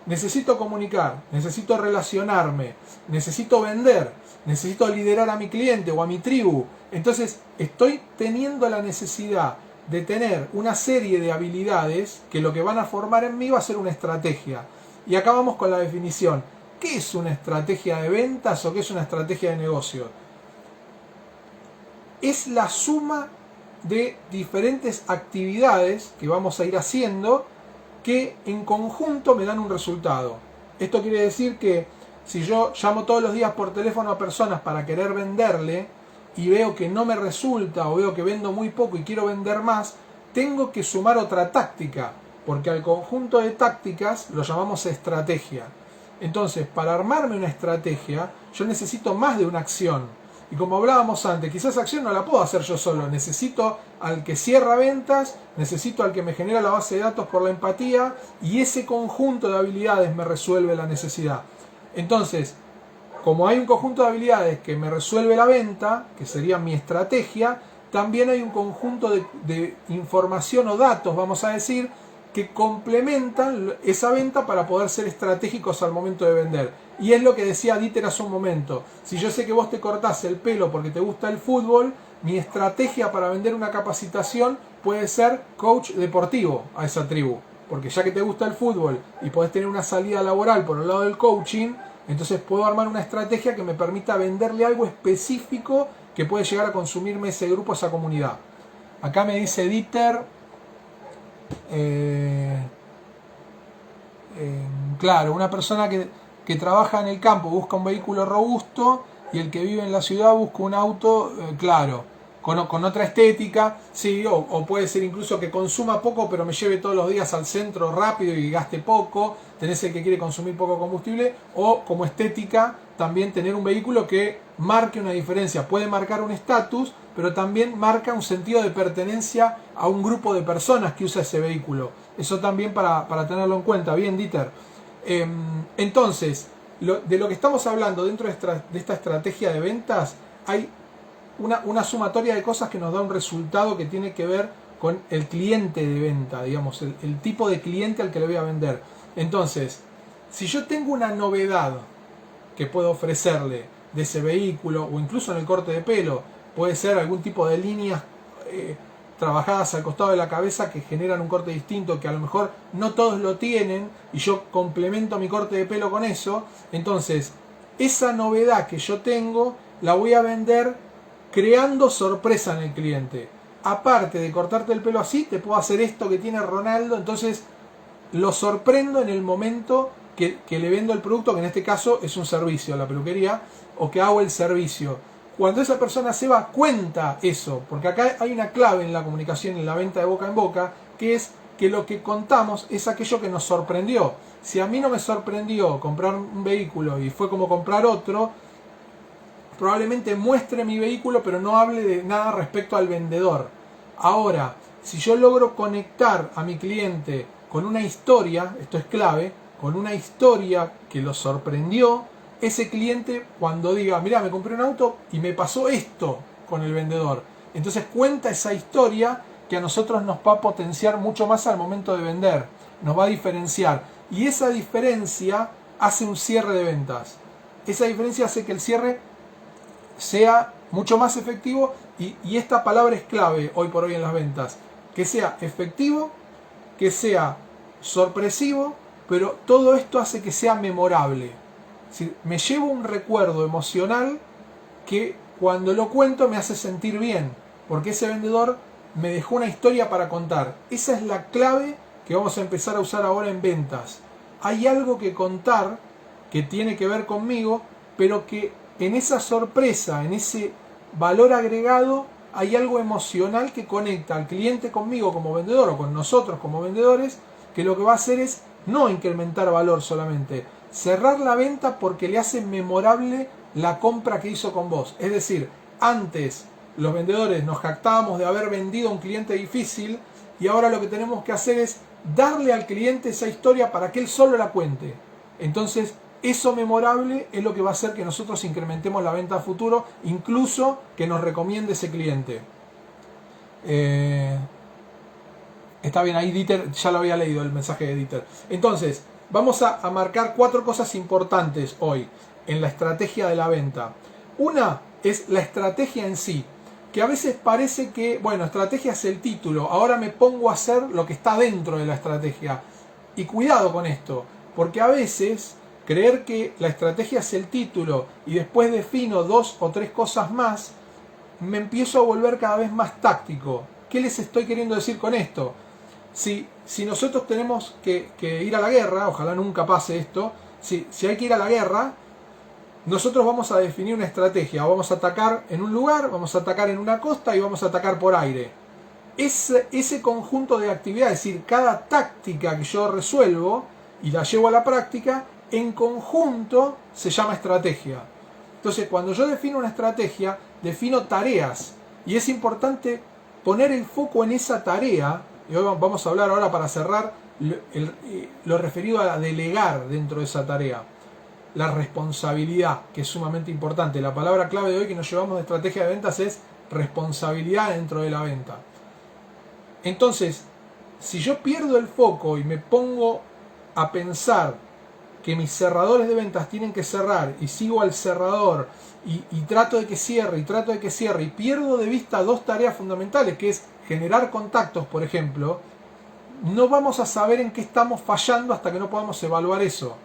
Necesito comunicar, necesito relacionarme, necesito vender, necesito liderar a mi cliente o a mi tribu. Entonces, estoy teniendo la necesidad de tener una serie de habilidades que lo que van a formar en mí va a ser una estrategia. Y acá vamos con la definición. ¿Qué es una estrategia de ventas o qué es una estrategia de negocio? Es la suma de diferentes actividades que vamos a ir haciendo que en conjunto me dan un resultado. Esto quiere decir que si yo llamo todos los días por teléfono a personas para querer venderle y veo que no me resulta o veo que vendo muy poco y quiero vender más, tengo que sumar otra táctica, porque al conjunto de tácticas lo llamamos estrategia. Entonces, para armarme una estrategia, yo necesito más de una acción. Y como hablábamos antes, quizás esa acción no la puedo hacer yo solo. Necesito al que cierra ventas, necesito al que me genera la base de datos por la empatía, y ese conjunto de habilidades me resuelve la necesidad. Entonces, como hay un conjunto de habilidades que me resuelve la venta, que sería mi estrategia, también hay un conjunto de información o datos, vamos a decir, que complementan esa venta para poder ser estratégicos al momento de vender. Y es lo que decía Dieter hace un momento. Si yo sé que vos te cortás el pelo porque te gusta el fútbol, mi estrategia para vender una capacitación puede ser coach deportivo a esa tribu. Porque ya que te gusta el fútbol y podés tener una salida laboral por el lado del coaching, entonces puedo armar una estrategia que me permita venderle algo específico que puede llegar a consumirme ese grupo, esa comunidad. Acá me dice Dieter... claro, una persona que trabaja en el campo busca un vehículo robusto y el que vive en la ciudad busca un auto, claro, con otra estética, sí, o puede ser incluso que consuma poco pero me lleve todos los días al centro rápido y gaste poco. Tenés el que quiere consumir poco combustible, o como estética también tener un vehículo que marque una diferencia. Puede marcar un estatus, pero también marca un sentido de pertenencia a un grupo de personas que usa ese vehículo. Eso también para tenerlo en cuenta. Bien, Dieter. Entonces, de lo que estamos hablando dentro de esta estrategia de ventas, hay una sumatoria de cosas que nos da un resultado que tiene que ver con el cliente de venta, digamos, el tipo de cliente al que le voy a vender. Entonces, si yo tengo una novedad que puedo ofrecerle de ese vehículo, o incluso en el corte de pelo, puede ser algún tipo de líneas trabajadas al costado de la cabeza que generan un corte distinto, que a lo mejor no todos lo tienen, y yo complemento mi corte de pelo con eso. Entonces, esa novedad que yo tengo, la voy a vender creando sorpresa en el cliente. Aparte de cortarte el pelo así, te puedo hacer esto que tiene Ronaldo. Entonces, lo sorprendo en el momento que le vendo el producto, que en este caso es un servicio, la peluquería, o que hago el servicio. Cuando esa persona se va, cuenta eso, porque acá hay una clave en la comunicación y en la venta de boca en boca, que es que lo que contamos es aquello que nos sorprendió. Si a mí no me sorprendió comprar un vehículo y fue como comprar otro, probablemente muestre mi vehículo, pero no hable de nada respecto al vendedor. Ahora, si yo logro conectar a mi cliente con una historia, esto es clave, con una historia que lo sorprendió, ese cliente cuando diga, mira, me compré un auto y me pasó esto con el vendedor. Entonces cuenta esa historia que a nosotros nos va a potenciar mucho más al momento de vender, nos va a diferenciar. Y esa diferencia hace un cierre de ventas. Esa diferencia hace que el cierre sea mucho más efectivo y esta palabra es clave hoy por hoy en las ventas. Que sea efectivo, que sea sorpresivo, pero todo esto hace que sea memorable. Es decir, me llevo un recuerdo emocional que cuando lo cuento me hace sentir bien, porque ese vendedor me dejó una historia para contar. Esa es la clave que vamos a empezar a usar ahora en ventas. Hay algo que contar que tiene que ver conmigo, pero que en esa sorpresa, en ese valor agregado, hay algo emocional que conecta al cliente conmigo como vendedor o con nosotros como vendedores, que lo que va a hacer es no incrementar valor solamente, cerrar la venta porque le hace memorable la compra que hizo con vos. Es decir, antes los vendedores nos jactábamos de haber vendido a un cliente difícil y ahora lo que tenemos que hacer es darle al cliente esa historia para que él solo la cuente. Entonces, eso memorable es lo que va a hacer que nosotros incrementemos la venta a futuro, incluso que nos recomiende ese cliente. Está bien, ahí Dieter, ya lo había leído el mensaje de Dieter. Entonces, vamos a marcar 4 cosas importantes hoy en la estrategia de la venta. Una es la estrategia en sí, que a veces parece que, bueno, estrategia es el título, ahora me pongo a hacer lo que está dentro de la estrategia. Y cuidado con esto, porque a veces creer que la estrategia es el título y después defino 2 o 3 cosas más, me empiezo a volver cada vez más táctico. ¿Qué les estoy queriendo decir con esto? Si nosotros tenemos que ir a la guerra, ojalá nunca pase esto, si hay que ir a la guerra, nosotros vamos a definir una estrategia. Vamos a atacar en un lugar, vamos a atacar en una costa y vamos a atacar por aire. Ese conjunto de actividades, es decir, cada táctica que yo resuelvo y la llevo a la práctica, en conjunto se llama estrategia. Entonces, cuando yo defino una estrategia, defino tareas. Y es importante poner el foco en esa tarea. Y hoy vamos a hablar ahora para cerrar lo referido a delegar dentro de esa tarea. La responsabilidad, que es sumamente importante. La palabra clave de hoy que nos llevamos de estrategia de ventas es responsabilidad dentro de la venta. Entonces, si yo pierdo el foco y me pongo a pensar que mis cerradores de ventas tienen que cerrar y sigo al cerrador y trato de que cierre y pierdo de vista 2 tareas fundamentales, que es generar contactos, por ejemplo, no vamos a saber en qué estamos fallando hasta que no podamos evaluar eso.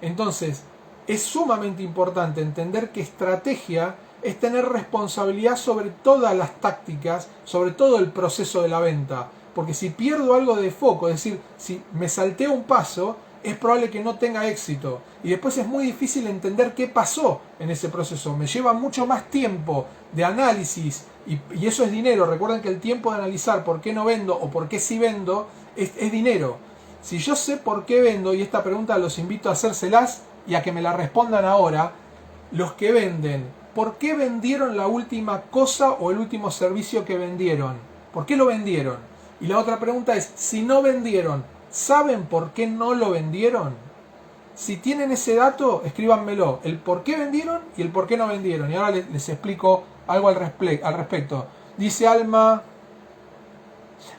Entonces, es sumamente importante entender que estrategia es tener responsabilidad sobre todas las tácticas, sobre todo el proceso de la venta. Porque si pierdo algo de foco, es decir, si me salteo un paso, es probable que no tenga éxito. Y después es muy difícil entender qué pasó en ese proceso. Me lleva mucho más tiempo de análisis y eso es dinero. Recuerden que el tiempo de analizar por qué no vendo o por qué sí vendo es dinero. Si yo sé por qué vendo, y esta pregunta los invito a hacérselas y a que me la respondan ahora, los que venden, ¿por qué vendieron la última cosa o el último servicio que vendieron? ¿Por qué lo vendieron? Y la otra pregunta es, si no vendieron, ¿saben por qué no lo vendieron? Si tienen ese dato, escríbanmelo, el por qué vendieron y el por qué no vendieron. Y ahora les explico algo al respecto. Dice Alma,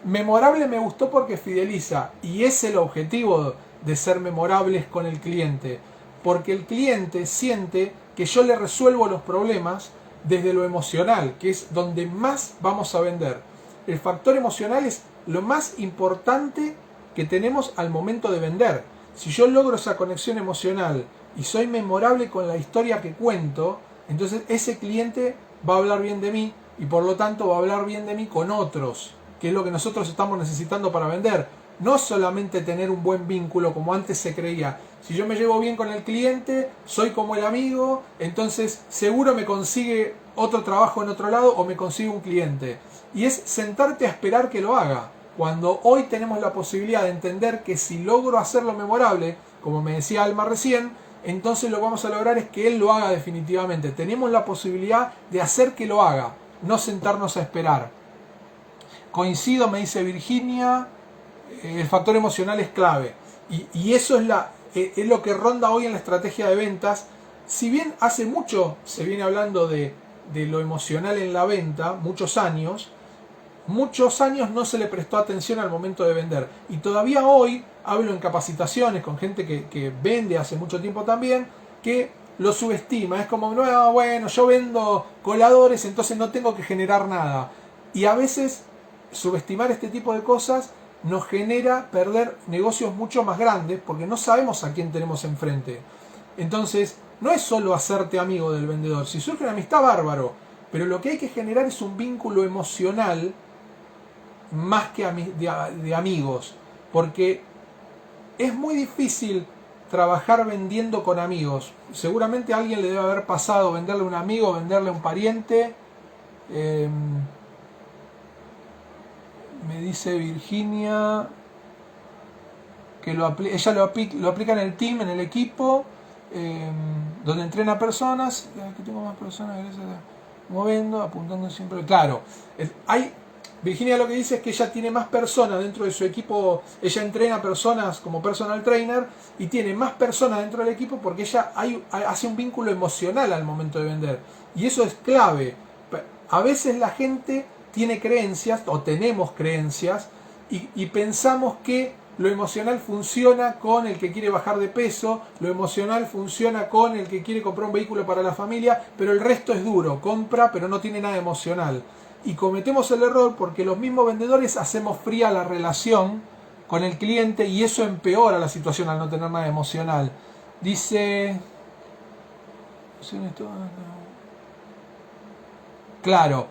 memorable me gustó porque fideliza, y es el objetivo de ser memorables con el cliente, porque el cliente siente que yo le resuelvo los problemas desde lo emocional, que es donde más vamos a vender. El factor emocional es lo más importante que tenemos al momento de vender. Si yo logro esa conexión emocional y soy memorable con la historia que cuento, entonces ese cliente va a hablar bien de mí y por lo tanto va a hablar bien de mí con otros, que es lo que nosotros estamos necesitando para vender. No solamente tener un buen vínculo como antes se creía. Si yo me llevo bien con el cliente, soy como el amigo, entonces seguro me consigue otro trabajo en otro lado o me consigue un cliente. Y es sentarte a esperar que lo haga. Cuando hoy tenemos la posibilidad de entender que si logro hacerlo memorable, como me decía Alma recién, entonces lo que vamos a lograr es que él lo haga definitivamente. Tenemos la posibilidad de hacer que lo haga, no sentarnos a esperar. Coincido, me dice Virginia, el factor emocional es clave. Y eso es lo que ronda hoy en la estrategia de ventas. Si bien hace mucho se viene hablando de lo emocional en la venta, muchos años no se le prestó atención al momento de vender. Y todavía hoy hablo en capacitaciones con gente que vende hace mucho tiempo también, que lo subestima. Es como, no, bueno, yo vendo coladores, entonces no tengo que generar nada. Y a veces subestimar este tipo de cosas nos genera perder negocios mucho más grandes porque no sabemos a quién tenemos enfrente. Entonces, no es solo hacerte amigo del vendedor. Si surge una amistad, bárbaro. Pero lo que hay que generar es un vínculo emocional más que de amigos. Porque es muy difícil trabajar vendiendo con amigos. Seguramente a alguien le debe haber pasado venderle a un amigo, venderle a un pariente. Me dice Virginia que ella lo aplica en el team, en el equipo, donde entrena personas. Aquí tengo más personas moviendo, apuntando siempre. Claro, Virginia lo que dice es que ella tiene más personas dentro de su equipo. Ella entrena personas como personal trainer y tiene más personas dentro del equipo porque ella hace un vínculo emocional al momento de vender. Y eso es clave. A veces la gente tiene creencias o tenemos creencias y pensamos que lo emocional funciona con el que quiere bajar de peso, lo emocional funciona con el que quiere comprar un vehículo para la familia, pero el resto es duro, compra pero no tiene nada emocional. Y cometemos el error porque los mismos vendedores hacemos fría la relación con el cliente y eso empeora la situación al no tener nada emocional. Dice... Claro,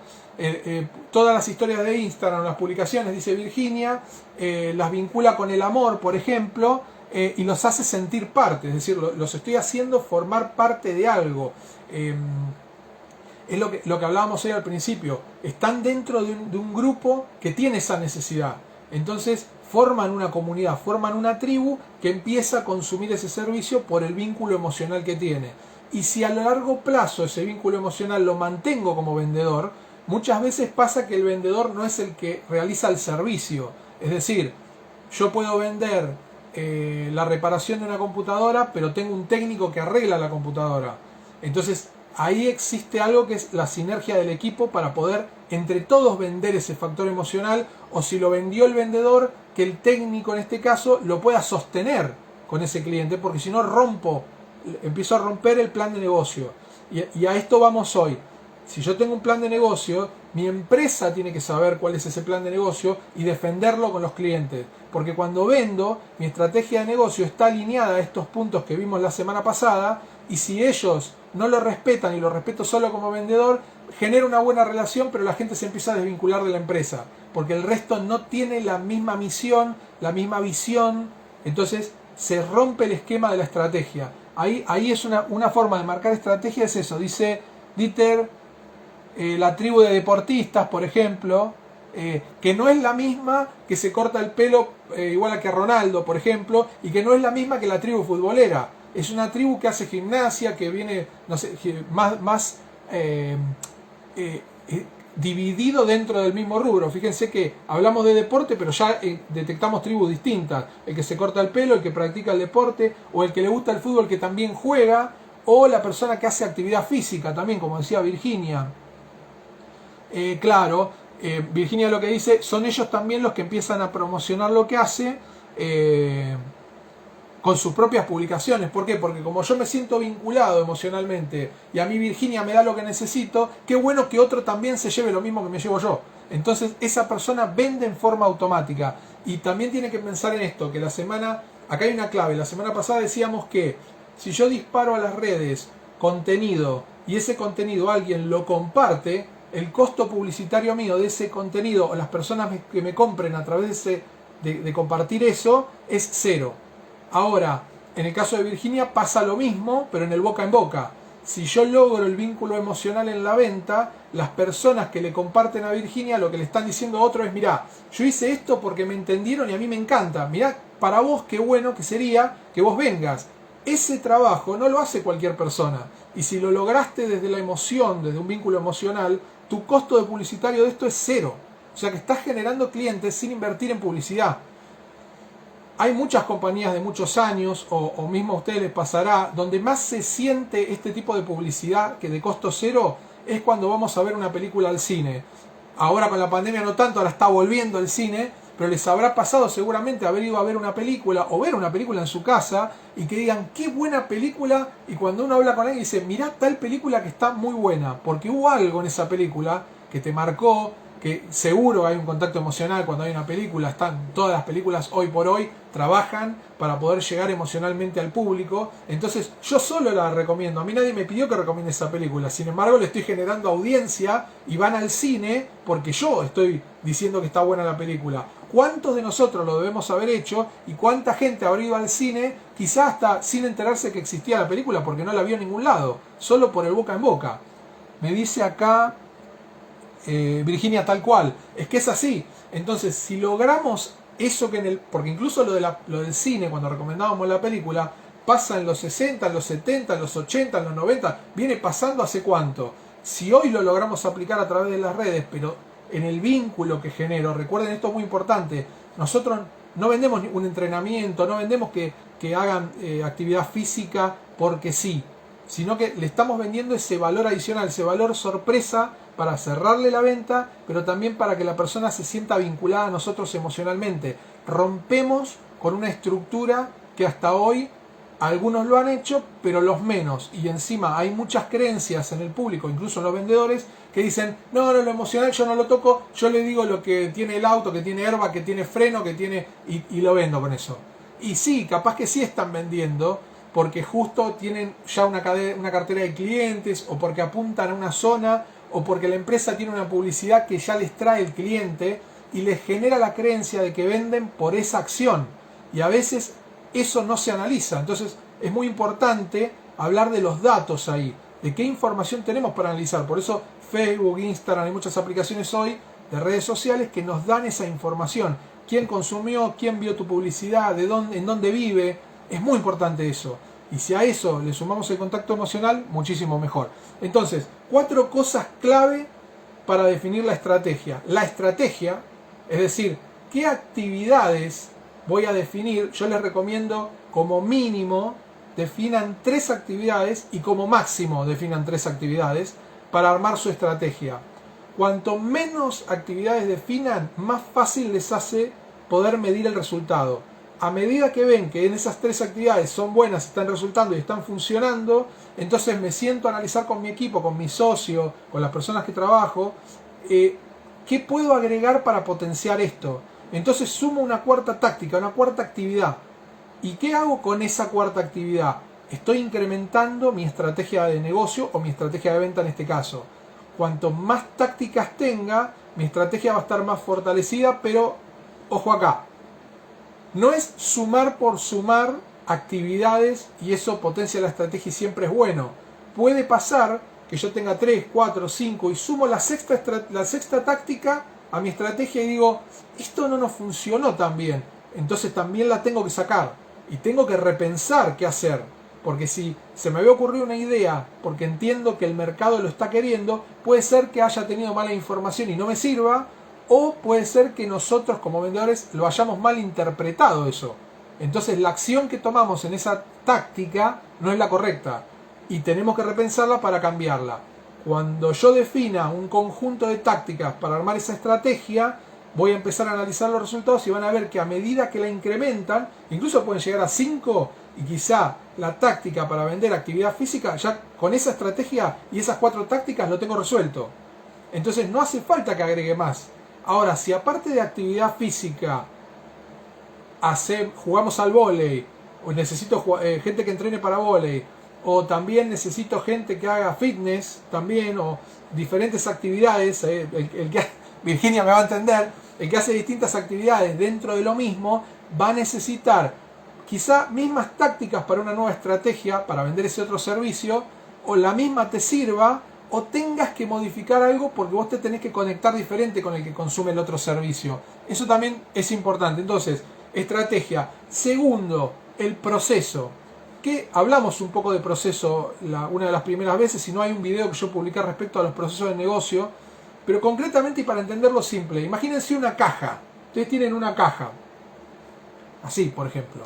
todas las historias de Instagram, las publicaciones, dice Virginia, las vincula con el amor, por ejemplo, y los hace sentir parte, es decir, los estoy haciendo formar parte de algo. Es lo que hablábamos hoy al principio, están dentro de un grupo que tiene esa necesidad. Entonces forman una comunidad, forman una tribu que empieza a consumir ese servicio por el vínculo emocional que tiene. Y si a largo plazo ese vínculo emocional lo mantengo como vendedor, muchas veces pasa que el vendedor no es el que realiza el servicio. Es decir, yo puedo vender la reparación de una computadora, pero tengo un técnico que arregla la computadora. Entonces ahí existe algo que es la sinergia del equipo para poder entre todos vender ese factor emocional, o si lo vendió el vendedor, que el técnico en este caso lo pueda sostener con ese cliente, porque si no empiezo a romper el plan de negocio. Y a esto vamos hoy. Si yo tengo un plan de negocio, mi empresa tiene que saber cuál es ese plan de negocio y defenderlo con los clientes. Porque cuando vendo, mi estrategia de negocio está alineada a estos puntos que vimos la semana pasada, y si ellos no lo respetan y lo respeto solo como vendedor, genera una buena relación, pero la gente se empieza a desvincular de la empresa. Porque el resto no tiene la misma misión, la misma visión. Entonces se rompe el esquema de la estrategia. Ahí es una forma de marcar estrategia, es eso. Dice Dieter, la tribu de deportistas, por ejemplo, que no es la misma que se corta el pelo igual a que Ronaldo, por ejemplo, y que no es la misma que la tribu futbolera. Es una tribu que hace gimnasia, que viene, no sé, más dividido dentro del mismo rubro. Fíjense que hablamos de deporte, pero ya detectamos tribus distintas. El que se corta el pelo, el que practica el deporte, o el que le gusta el fútbol que también juega, o la persona que hace actividad física también, como decía Virginia. Claro, Virginia lo que dice, son ellos también los que empiezan a promocionar lo que hace con sus propias publicaciones. ¿Por qué? Porque como yo me siento vinculado emocionalmente y a mí Virginia me da lo que necesito, qué bueno que otro también se lleve lo mismo que me llevo yo. Entonces esa persona vende en forma automática. Y también tiene que pensar en esto, que acá hay una clave. La semana pasada decíamos que si yo disparo a las redes contenido y ese contenido alguien lo comparte, el costo publicitario mío de ese contenido o las personas que me compren a través de compartir eso es cero. Ahora, en el caso de Virginia pasa lo mismo, pero en el boca en boca. Si yo logro el vínculo emocional en la venta, las personas que le comparten a Virginia lo que le están diciendo a otro es: mirá, yo hice esto porque me entendieron y a mí me encanta. Mirá, para vos qué bueno que sería que vos vengas. ese trabajo no lo hace cualquier persona. Y si lo lograste desde la emoción, desde un vínculo emocional, tu costo de publicitario de esto es cero. O sea que estás generando clientes sin invertir en publicidad. Hay muchas compañías de muchos años, o mismo a ustedes les pasará, donde más se siente este tipo de publicidad que de costo cero es cuando vamos a ver una película al cine. Ahora con la pandemia no tanto, ahora está volviendo al cine, pero les habrá pasado seguramente haber ido a ver una película o ver una película en su casa y que digan qué buena película, y cuando uno habla con alguien dice mirá tal película que está muy buena, porque hubo algo en esa película que te marcó, que seguro hay un contacto emocional cuando hay una película. Todas las películas hoy por hoy trabajan para poder llegar emocionalmente al público. Entonces yo solo la recomiendo, a mí nadie me pidió que recomiende esa película, sin embargo le estoy generando audiencia y van al cine porque yo estoy diciendo que está buena la película. ¿Cuántos de nosotros lo debemos haber hecho y cuánta gente habrá ido al cine quizás hasta sin enterarse que existía la película porque no la vio en ningún lado, solo por el boca en boca? Me dice acá Virginia, tal cual, es que es así. Entonces si logramos eso, porque incluso lo del cine, cuando recomendábamos la película, pasa en los 60, en los 70, en los 80, en los 90, viene pasando hace cuánto. Si hoy lo logramos aplicar a través de las redes, pero en el vínculo que genero, recuerden, esto es muy importante, nosotros no vendemos un entrenamiento, no vendemos que hagan actividad física porque sí, sino que le estamos vendiendo ese valor adicional, ese valor sorpresa para cerrarle la venta, pero también para que la persona se sienta vinculada a nosotros emocionalmente. Rompemos con una estructura que hasta hoy algunos lo han hecho, pero los menos. Y encima hay muchas creencias en el público, incluso en los vendedores, que dicen, no, lo emocional yo no lo toco, yo le digo lo que tiene el auto, que tiene airbag, que tiene freno, que tiene... y lo vendo con eso. Y sí, capaz que sí están vendiendo, porque justo tienen ya una cartera de clientes, o porque apuntan a una zona, o porque la empresa tiene una publicidad que ya les trae el cliente y les genera la creencia de que venden por esa acción. Y a veces eso no se analiza. Entonces es muy importante hablar de los datos ahí, de qué información tenemos para analizar. Por eso Facebook, Instagram, hay muchas aplicaciones hoy de redes sociales que nos dan esa información. ¿Quién consumió? ¿Quién vio tu publicidad? ¿En dónde vive? Es muy importante eso. Y si a eso le sumamos el contacto emocional, muchísimo mejor. Entonces, 4 cosas clave para definir la estrategia. La estrategia, es decir, qué actividades voy a definir. Yo les recomiendo como mínimo definan 3 actividades y como máximo definan 3 actividades para armar su estrategia. Cuanto menos actividades definan, más fácil les hace poder medir el resultado. A medida que ven que en esas 3 actividades son buenas, están resultando y están funcionando, entonces me siento a analizar con mi equipo, con mi socio, con las personas que trabajo, qué puedo agregar para potenciar esto. Entonces sumo una 4ª táctica, una 4ª actividad. ¿Y qué hago con esa 4ª actividad? Estoy incrementando mi estrategia de negocio o mi estrategia de venta en este caso. Cuanto más tácticas tenga, mi estrategia va a estar más fortalecida, pero ojo acá. No es sumar por sumar actividades y eso potencia la estrategia y siempre es bueno. Puede pasar que yo tenga 3, 4, 5 y sumo la sexta táctica a mi estrategia y digo, esto no nos funcionó tan bien, entonces también la tengo que sacar y tengo que repensar qué hacer. Porque si se me había ocurrido una idea porque entiendo que el mercado lo está queriendo, puede ser que haya tenido mala información y no me sirva. O puede ser que nosotros como vendedores lo hayamos mal interpretado eso. Entonces la acción que tomamos en esa táctica no es la correcta. Y tenemos que repensarla para cambiarla. Cuando yo defina un conjunto de tácticas para armar esa estrategia, voy a empezar a analizar los resultados y van a ver que a medida que la incrementan, incluso pueden llegar a 5 y quizá la táctica para vender actividad física, ya con esa estrategia y esas 4 tácticas lo tengo resuelto. Entonces no hace falta que agregue más. Ahora, si aparte de actividad física jugamos al vóley, o necesito gente que entrene para vóley, o también necesito gente que haga fitness también, o diferentes actividades, Virginia me va a entender, el que hace distintas actividades dentro de lo mismo, va a necesitar quizá mismas tácticas para una nueva estrategia, para vender ese otro servicio, o la misma te sirva, o tengas que modificar algo porque vos te tenés que conectar diferente con el que consume el otro servicio. Eso también es importante. Entonces, estrategia. Segundo, el proceso. que hablamos un poco de proceso una de las primeras veces, si no hay un video que yo publiqué respecto a los procesos de negocio, pero concretamente y para entenderlo simple, imagínense una caja, ustedes tienen una caja, así por ejemplo,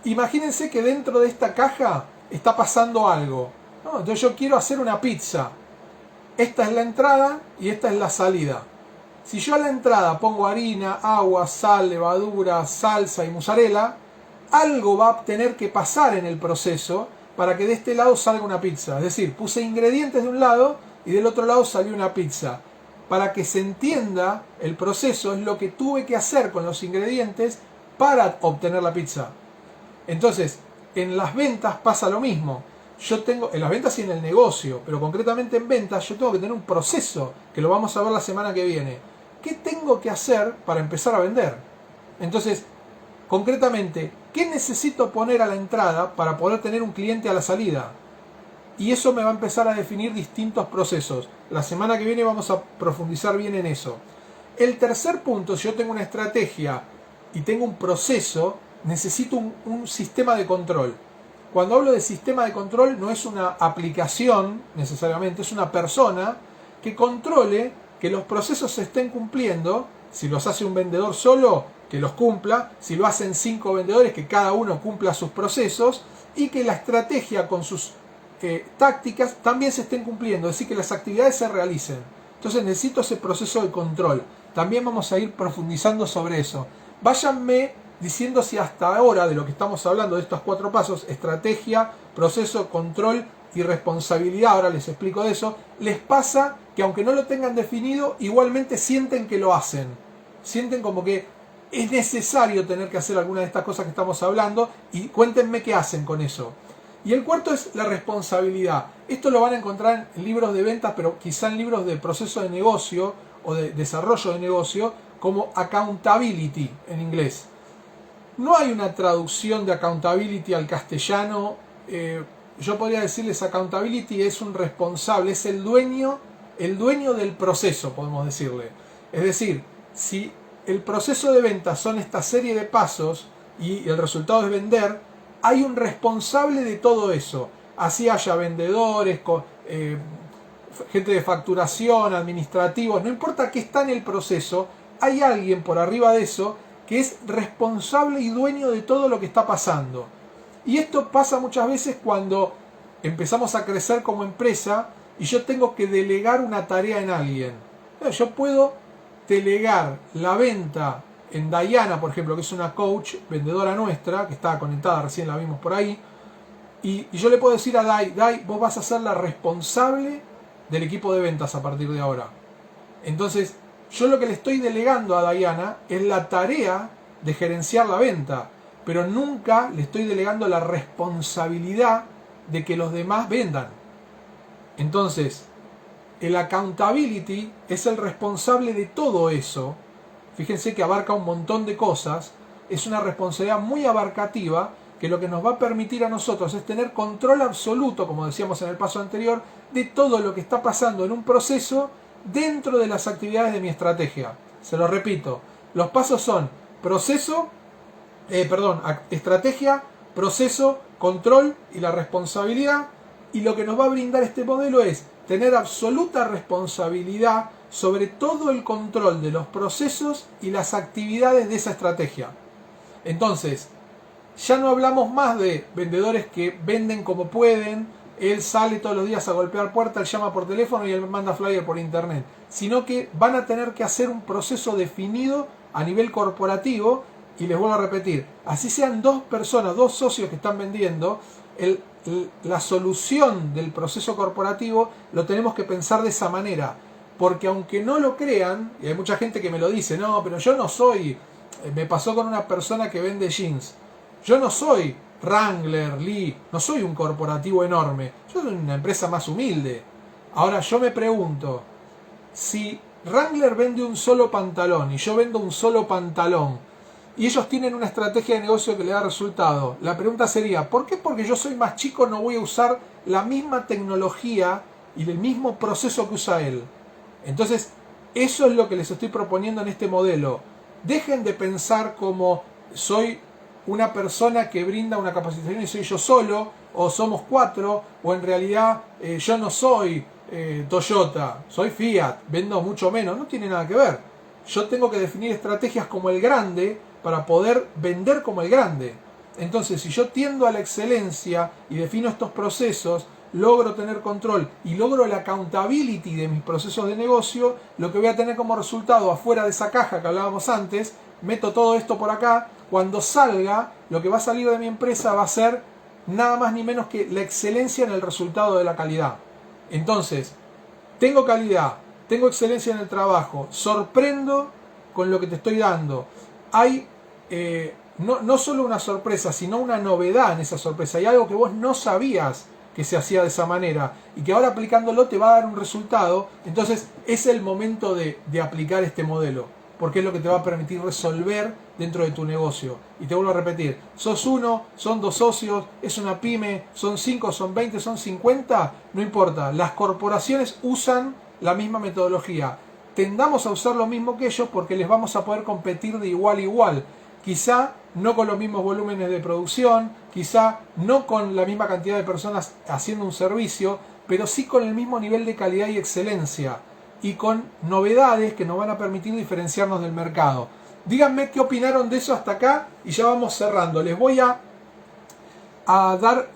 imagínense que dentro de esta caja está pasando algo, ¿no? Entonces yo quiero hacer una pizza, esta es la entrada y esta es la salida. Si yo a la entrada pongo harina, agua, sal, levadura, salsa y mozzarella, algo va a tener que pasar en el proceso para que de este lado salga una pizza. Es decir, puse ingredientes de un lado y del otro lado salió una pizza. Para que se entienda el proceso es lo que tuve que hacer con los ingredientes para obtener la pizza. Entonces, en las ventas pasa lo mismo. Yo tengo, en las ventas y en el negocio, pero concretamente en ventas, yo tengo que tener un proceso, que lo vamos a ver la semana que viene. ¿Qué tengo que hacer para empezar a vender? Entonces, concretamente, ¿qué necesito poner a la entrada para poder tener un cliente a la salida? Y eso me va a empezar a definir distintos procesos. La semana que viene vamos a profundizar bien en eso. El tercer punto, si yo tengo una estrategia y tengo un proceso, necesito un sistema de control. Cuando hablo de sistema de control no es una aplicación necesariamente, es una persona que controle que los procesos se estén cumpliendo. Si los hace un vendedor solo, que los cumpla. Si lo hacen 5 vendedores, que cada uno cumpla sus procesos. Y que la estrategia con sus tácticas también se estén cumpliendo. Es decir, que las actividades se realicen. Entonces necesito ese proceso de control. También vamos a ir profundizando sobre eso. Váyanme diciendo si hasta ahora de lo que estamos hablando, de estos 4 pasos, estrategia, proceso, control y responsabilidad, ahora les explico de eso, les pasa que aunque no lo tengan definido, igualmente sienten que lo hacen. Sienten como que es necesario tener que hacer alguna de estas cosas que estamos hablando y cuéntenme qué hacen con eso. Y el cuarto es la responsabilidad. Esto lo van a encontrar en libros de ventas, pero quizá en libros de proceso de negocio o de desarrollo de negocio, como accountability en inglés. No hay una traducción de accountability al castellano. Yo podría decirles accountability es un responsable, es el dueño del proceso, podemos decirle. Es decir, si el proceso de venta son esta serie de pasos y el resultado es vender, hay un responsable de todo eso. Así haya vendedores, gente de facturación, administrativos, no importa qué está en el proceso, hay alguien por arriba de eso que es responsable y dueño de todo lo que está pasando. Y esto pasa muchas veces cuando empezamos a crecer como empresa y yo tengo que delegar una tarea en alguien. Yo puedo delegar la venta en Diana, por ejemplo, que es una coach vendedora nuestra, que está conectada, recién la vimos por ahí, y yo le puedo decir a Dai, vos vas a ser la responsable del equipo de ventas a partir de ahora. Entonces, yo lo que le estoy delegando a Diana es la tarea de gerenciar la venta, pero nunca le estoy delegando la responsabilidad de que los demás vendan. Entonces, el accountability es el responsable de todo eso. Fíjense que abarca un montón de cosas. Es una responsabilidad muy abarcativa que lo que nos va a permitir a nosotros es tener control absoluto, como decíamos en el paso anterior, de todo lo que está pasando en un proceso dentro de las actividades de mi estrategia. Se lo repito, los pasos son estrategia, proceso, control y la responsabilidad, y lo que nos va a brindar este modelo es tener absoluta responsabilidad sobre todo el control de los procesos y las actividades de esa estrategia. Entonces, ya no hablamos más de vendedores que venden como pueden, él sale todos los días a golpear puertas, él llama por teléfono y él manda flyer por internet, sino que van a tener que hacer un proceso definido a nivel corporativo. Y les vuelvo a repetir, así sean 2 personas, 2 socios que están vendiendo, la solución del proceso corporativo lo tenemos que pensar de esa manera, porque aunque no lo crean, y hay mucha gente que me lo dice, no, pero yo no soy, me pasó con una persona que vende jeans, yo no soy Wrangler, Lee, no soy un corporativo enorme, yo soy una empresa más humilde. Ahora yo me pregunto, si Wrangler vende un solo pantalón y yo vendo un solo pantalón, y ellos tienen una estrategia de negocio que le da resultado, la pregunta sería, ¿por qué? Porque yo soy más chico no voy a usar la misma tecnología y el mismo proceso que usa él. Entonces, eso es lo que les estoy proponiendo en este modelo. Dejen de pensar como soy una persona que brinda una capacitación y soy yo solo, o somos 4, o en realidad yo no soy Toyota, soy Fiat, vendo mucho menos, no tiene nada que ver. Yo tengo que definir estrategias como el grande para poder vender como el grande. Entonces, si yo tiendo a la excelencia y defino estos procesos, logro tener control y logro la accountability de mis procesos de negocio, lo que voy a tener como resultado afuera de esa caja que hablábamos antes, meto todo esto por acá, cuando salga, lo que va a salir de mi empresa va a ser nada más ni menos que la excelencia en el resultado de la calidad. Entonces, tengo calidad, tengo excelencia en el trabajo, sorprendo con lo que te estoy dando. Hay no solo una sorpresa, sino una novedad en esa sorpresa. Hay algo que vos no sabías que se hacía de esa manera y que ahora aplicándolo te va a dar un resultado. Entonces es el momento de aplicar este modelo, porque es lo que te va a permitir resolver dentro de tu negocio. Y te vuelvo a repetir, sos uno, son 2 socios, es una pyme, son 5, son 20, son 50, no importa. Las corporaciones usan la misma metodología. Tendamos a usar lo mismo que ellos porque les vamos a poder competir de igual a igual. Quizá no con los mismos volúmenes de producción, quizá no con la misma cantidad de personas haciendo un servicio, pero sí con el mismo nivel de calidad y excelencia y con novedades que nos van a permitir diferenciarnos del mercado. Díganme qué opinaron de eso hasta acá y ya vamos cerrando. Les voy a dar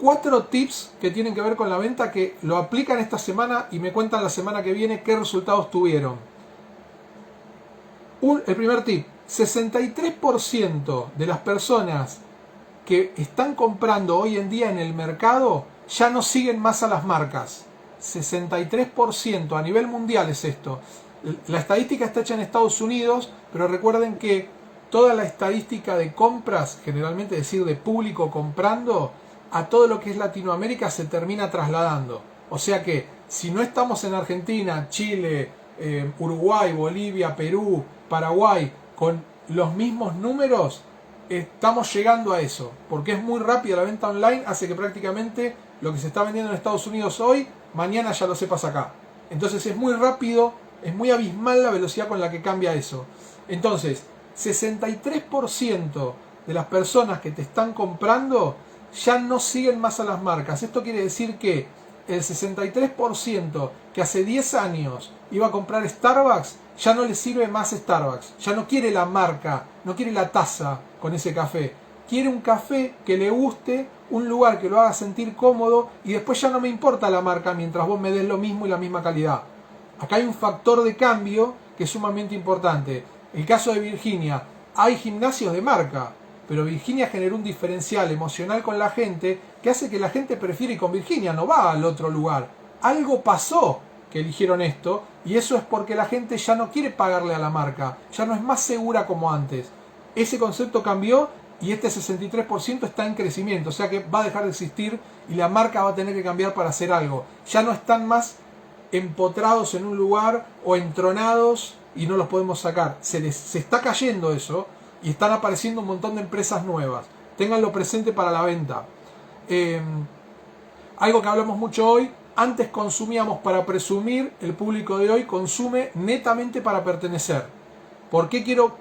4 tips que tienen que ver con la venta que lo aplican esta semana y me cuentan la semana que viene qué resultados tuvieron. El primer tip: 63% de las personas que están comprando hoy en día en el mercado ya no siguen más a las marcas. 63% a nivel mundial es esto. La estadística está hecha en Estados Unidos, pero recuerden que toda la estadística de compras, generalmente es decir, de público comprando, a todo lo que es Latinoamérica se termina trasladando. O sea que si no estamos en Argentina, Chile, Uruguay, Bolivia, Perú, Paraguay, con los mismos números, estamos llegando a eso, porque es muy rápida la venta online, hace que prácticamente lo que se está vendiendo en Estados Unidos hoy, mañana ya lo sepas acá. Entonces es muy rápido, es muy abismal la velocidad con la que cambia eso. Entonces, 63% de las personas que te están comprando ya no siguen más a las marcas. Esto quiere decir que el 63% que hace 10 años iba a comprar Starbucks, ya no le sirve más Starbucks, ya no quiere la marca, no quiere la taza con ese café, quiere un café que le guste, un lugar que lo haga sentir cómodo y después ya no me importa la marca mientras vos me des lo mismo y la misma calidad. Acá hay un factor de cambio que es sumamente importante. El caso de Virginia, hay gimnasios de marca, pero Virginia generó un diferencial emocional con la gente que hace que la gente prefiere ir con Virginia, no va al otro lugar. Algo pasó que eligieron esto y eso es porque la gente ya no quiere pagarle a la marca, ya no es más segura como antes. Ese concepto cambió y este 63% está en crecimiento, o sea que va a dejar de existir y la marca va a tener que cambiar para hacer algo. Ya no están más empotrados en un lugar o entronados y no los podemos sacar. Se está cayendo eso y están apareciendo un montón de empresas nuevas. Ténganlo presente para la venta. Algo que hablamos mucho hoy: antes consumíamos para presumir, el público de hoy consume netamente para pertenecer. ¿Por qué quiero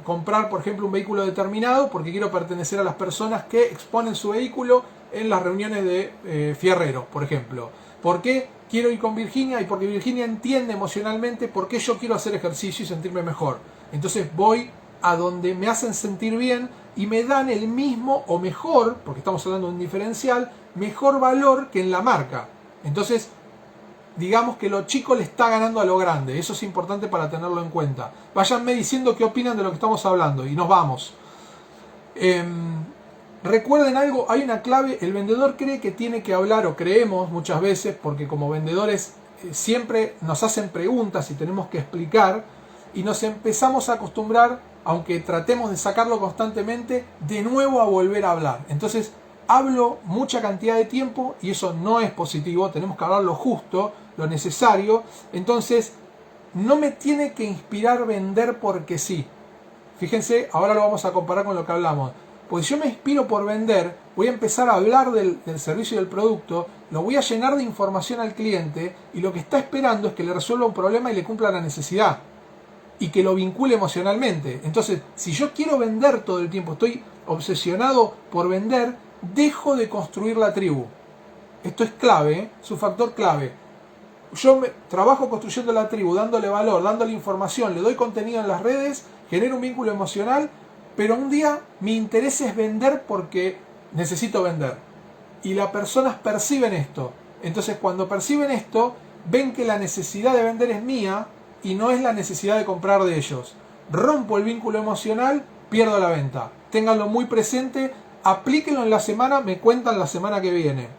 comprar, por ejemplo, un vehículo determinado? Porque quiero pertenecer a las personas que exponen su vehículo en las reuniones de fierreros, por ejemplo. ¿Por qué quiero ir con Virginia? Y porque Virginia entiende emocionalmente por qué yo quiero hacer ejercicio y sentirme mejor. Entonces voy a donde me hacen sentir bien y me dan el mismo o mejor, porque estamos hablando de un diferencial, mejor valor que en la marca. Entonces, digamos que lo chico le está ganando a lo grande. Eso es importante para tenerlo en cuenta. Váyanme diciendo qué opinan de lo que estamos hablando y nos vamos. Recuerden algo, hay una clave: el vendedor cree que tiene que hablar, o creemos muchas veces, porque como vendedores siempre nos hacen preguntas y tenemos que explicar, y nos empezamos a acostumbrar, aunque tratemos de sacarlo constantemente, de nuevo a volver a hablar. Entonces hablo mucha cantidad de tiempo y eso no es positivo. Tenemos que hablar lo justo, lo necesario. Entonces no me tiene que inspirar vender porque sí. Fíjense, ahora lo vamos a comparar con lo que hablamos. Pues si yo me inspiro por vender, voy a empezar a hablar del servicio y del producto, lo voy a llenar de información al cliente y lo que está esperando es que le resuelva un problema y le cumpla la necesidad. y que lo vincule emocionalmente. Entonces, si yo quiero vender todo el tiempo, estoy obsesionado por vender, dejo de construir la tribu. Esto es clave, ¿eh? Es un factor clave. Yo trabajo construyendo la tribu, dándole valor, dándole información, le doy contenido en las redes, genero un vínculo emocional, pero un día mi interés es vender porque necesito vender. Y las personas perciben esto. Entonces, cuando perciben esto, ven que la necesidad de vender es mía y no es la necesidad de comprar de ellos. Rompo el vínculo emocional, pierdo la venta. Ténganlo muy presente, aplíquenlo en la semana, me cuentan la semana que viene.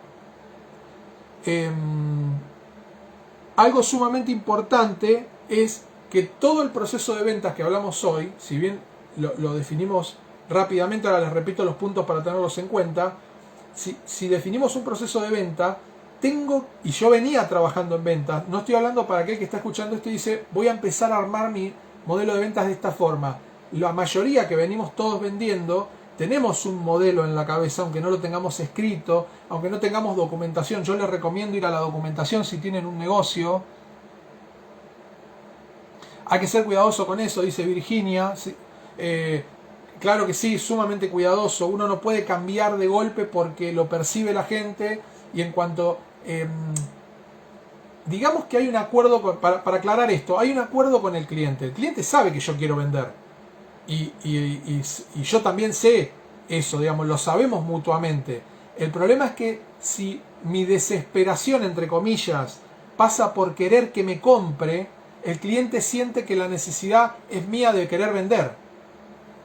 Algo sumamente importante es que todo el proceso de ventas que hablamos hoy, si bien lo definimos rápidamente, ahora les repito los puntos para tenerlos en cuenta, si definimos un proceso de venta, y yo venía trabajando en ventas, no estoy hablando para aquel que está escuchando esto y dice, voy a empezar a armar mi modelo de ventas de esta forma. La mayoría que venimos todos vendiendo, tenemos un modelo en la cabeza, aunque no lo tengamos escrito, aunque no tengamos documentación. Yo les recomiendo ir a la documentación si tienen un negocio. Hay que ser cuidadoso con eso, dice Virginia. Claro que sí, sumamente cuidadoso. Uno no puede cambiar de golpe porque lo percibe la gente y en cuanto... digamos que hay un acuerdo, para aclarar esto, hay un acuerdo con el cliente. El cliente sabe que yo quiero vender. Y yo también sé eso, digamos, lo sabemos mutuamente. El problema es que si mi desesperación, entre comillas, pasa por querer que me compre, el cliente siente que la necesidad es mía de querer vender.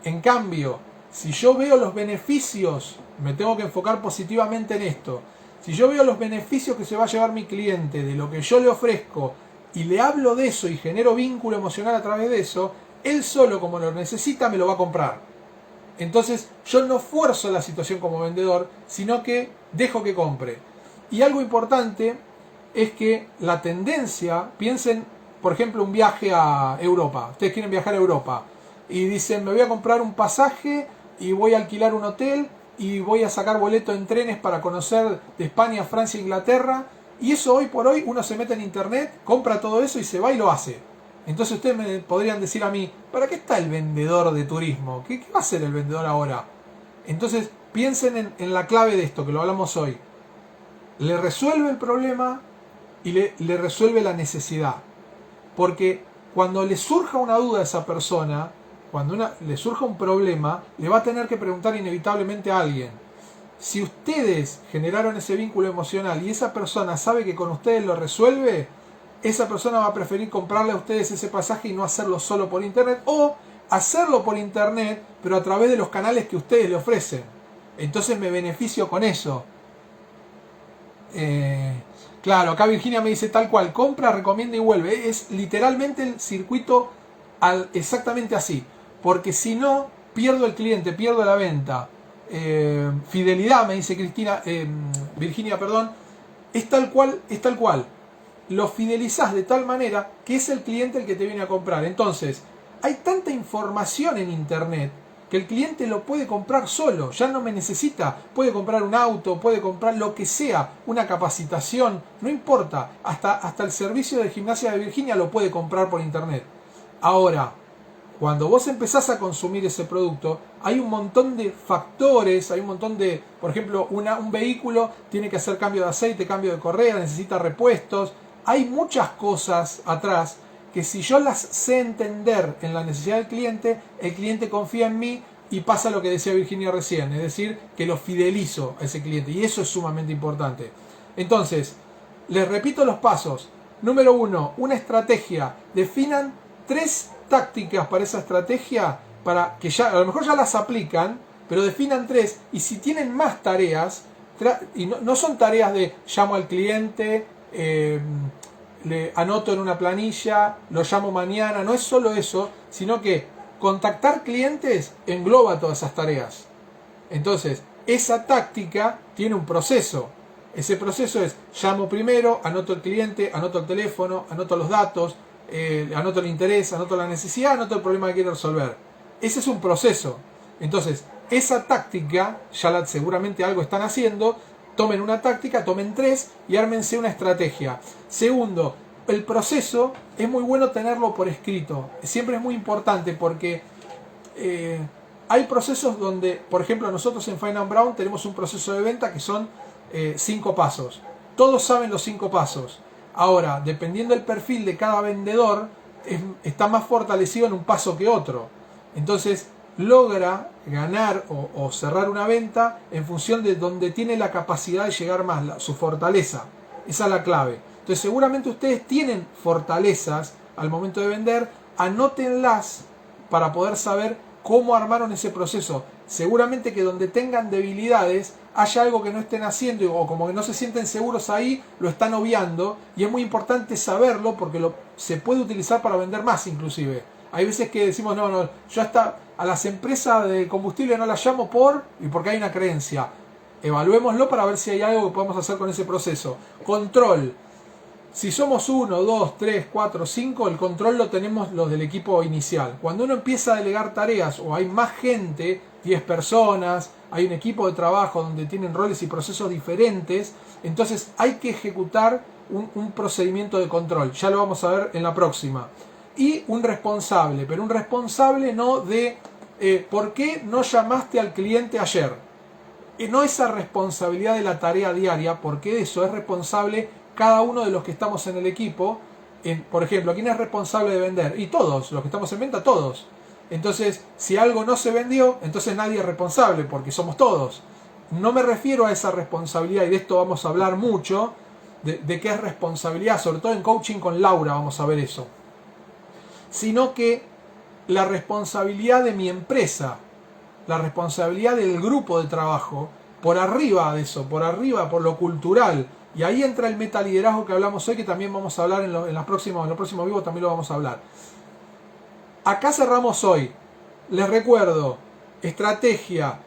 En cambio, si yo veo los beneficios, me tengo que enfocar positivamente en esto, si yo veo los beneficios que se va a llevar mi cliente de lo que yo le ofrezco y le hablo de eso y genero vínculo emocional a través de eso, él solo, como lo necesita, me lo va a comprar. Entonces yo no fuerzo la situación como vendedor, sino que dejo que compre. Y algo importante es que la tendencia, piensen, por ejemplo, un viaje a Europa. Ustedes quieren viajar a Europa y dicen, me voy a comprar un pasaje y voy a alquilar un hotel y voy a sacar boleto en trenes para conocer de España, Francia, Inglaterra. Y eso hoy por hoy uno se mete en internet, compra todo eso y se va y lo hace. Entonces ustedes me podrían decir a mí, ¿para qué está el vendedor de turismo? ¿Qué va a hacer el vendedor ahora? Entonces piensen en la clave de esto, que lo hablamos hoy. Le resuelve el problema y le resuelve la necesidad. Porque cuando le surja una duda a esa persona, cuando le surja un problema, le va a tener que preguntar inevitablemente a alguien. Si ustedes generaron ese vínculo emocional y esa persona sabe que con ustedes lo resuelve, esa persona va a preferir comprarle a ustedes ese pasaje y no hacerlo solo por internet, o hacerlo por internet pero a través de los canales que ustedes le ofrecen. Entonces me beneficio con eso. Claro, acá Virginia me dice tal cual, compra, recomienda y vuelve. Es literalmente el circuito exactamente así, porque si no, pierdo el cliente, pierdo la venta. Fidelidad, me dice Virginia, perdón, es tal cual. Lo fidelizás de tal manera que es el cliente el que te viene a comprar. Entonces, hay tanta información en internet que el cliente lo puede comprar solo, ya no me necesita, puede comprar un auto, puede comprar lo que sea, una capacitación, no importa, hasta el servicio de gimnasia de Virginia lo puede comprar por internet. Ahora, cuando vos empezás a consumir ese producto, hay un montón de factores, hay un montón de, por ejemplo, un vehículo tiene que hacer cambio de aceite, cambio de correa, necesita repuestos. Hay muchas cosas atrás que si yo las sé entender en la necesidad del cliente, el cliente confía en mí y pasa lo que decía Virginia recién, es decir, que lo fidelizo a ese cliente y eso es sumamente importante. Entonces, les repito los pasos. Número 1, una estrategia. Definan 3 tácticas para esa estrategia, para que ya, a lo mejor ya las aplican, pero definan 3 y si tienen más tareas, y no son tareas de llamo al cliente, le anoto en una planilla, lo llamo mañana, no es solo eso, sino que contactar clientes engloba todas esas tareas. Entonces, esa táctica tiene un proceso. Ese proceso es, llamo primero, anoto el cliente, anoto el teléfono, anoto los datos, anoto el interés, anoto la necesidad, anoto el problema que quiero resolver. Ese es un proceso. Entonces, esa táctica, seguramente algo están haciendo, tomen una táctica, tomen 3 y ármense una estrategia. Segundo, el proceso es muy bueno tenerlo por escrito. Siempre es muy importante porque hay procesos donde, por ejemplo, nosotros en Fine & Brown tenemos un proceso de venta que son 5 pasos. Todos saben los 5 pasos. Ahora, dependiendo del perfil de cada vendedor, está más fortalecido en un paso que otro. Entonces, logra ganar o cerrar una venta en función de donde tiene la capacidad de llegar más, su fortaleza. Esa es la clave. Entonces, seguramente ustedes tienen fortalezas al momento de vender, anótenlas para poder saber cómo armaron ese proceso. Seguramente que donde tengan debilidades, haya algo que no estén haciendo o como que no se sienten seguros ahí, lo están obviando, y es muy importante saberlo porque se puede utilizar para vender más inclusive. Hay veces que decimos, no, yo hasta a las empresas de combustible no las llamo porque hay una creencia. Evaluémoslo para ver si hay algo que podemos hacer con ese proceso. Control. Si somos 1, 2, 3, 4, 5, el control lo tenemos los del equipo inicial. Cuando uno empieza a delegar tareas o hay más gente, 10 personas, hay un equipo de trabajo donde tienen roles y procesos diferentes, entonces hay que ejecutar un procedimiento de control. Ya lo vamos a ver en la próxima. Y un responsable, pero un responsable no de ¿por qué no llamaste al cliente ayer? No esa responsabilidad de la tarea diaria, porque de eso es responsable cada uno de los que estamos en el equipo. Por ejemplo, ¿quién es responsable de vender? Y todos, los que estamos en venta, todos. Entonces, si algo no se vendió, entonces nadie es responsable, porque somos todos. No me refiero a esa responsabilidad, y de esto vamos a hablar mucho, de qué es responsabilidad, sobre todo en coaching con Laura vamos a ver eso. Sino que la responsabilidad de mi empresa, la responsabilidad del grupo de trabajo, por arriba de eso, por arriba, por lo cultural. Y ahí entra el metaliderazgo que hablamos hoy, que también vamos a hablar en los próximos vivos, también lo vamos a hablar. Acá cerramos hoy. Les recuerdo, estrategia,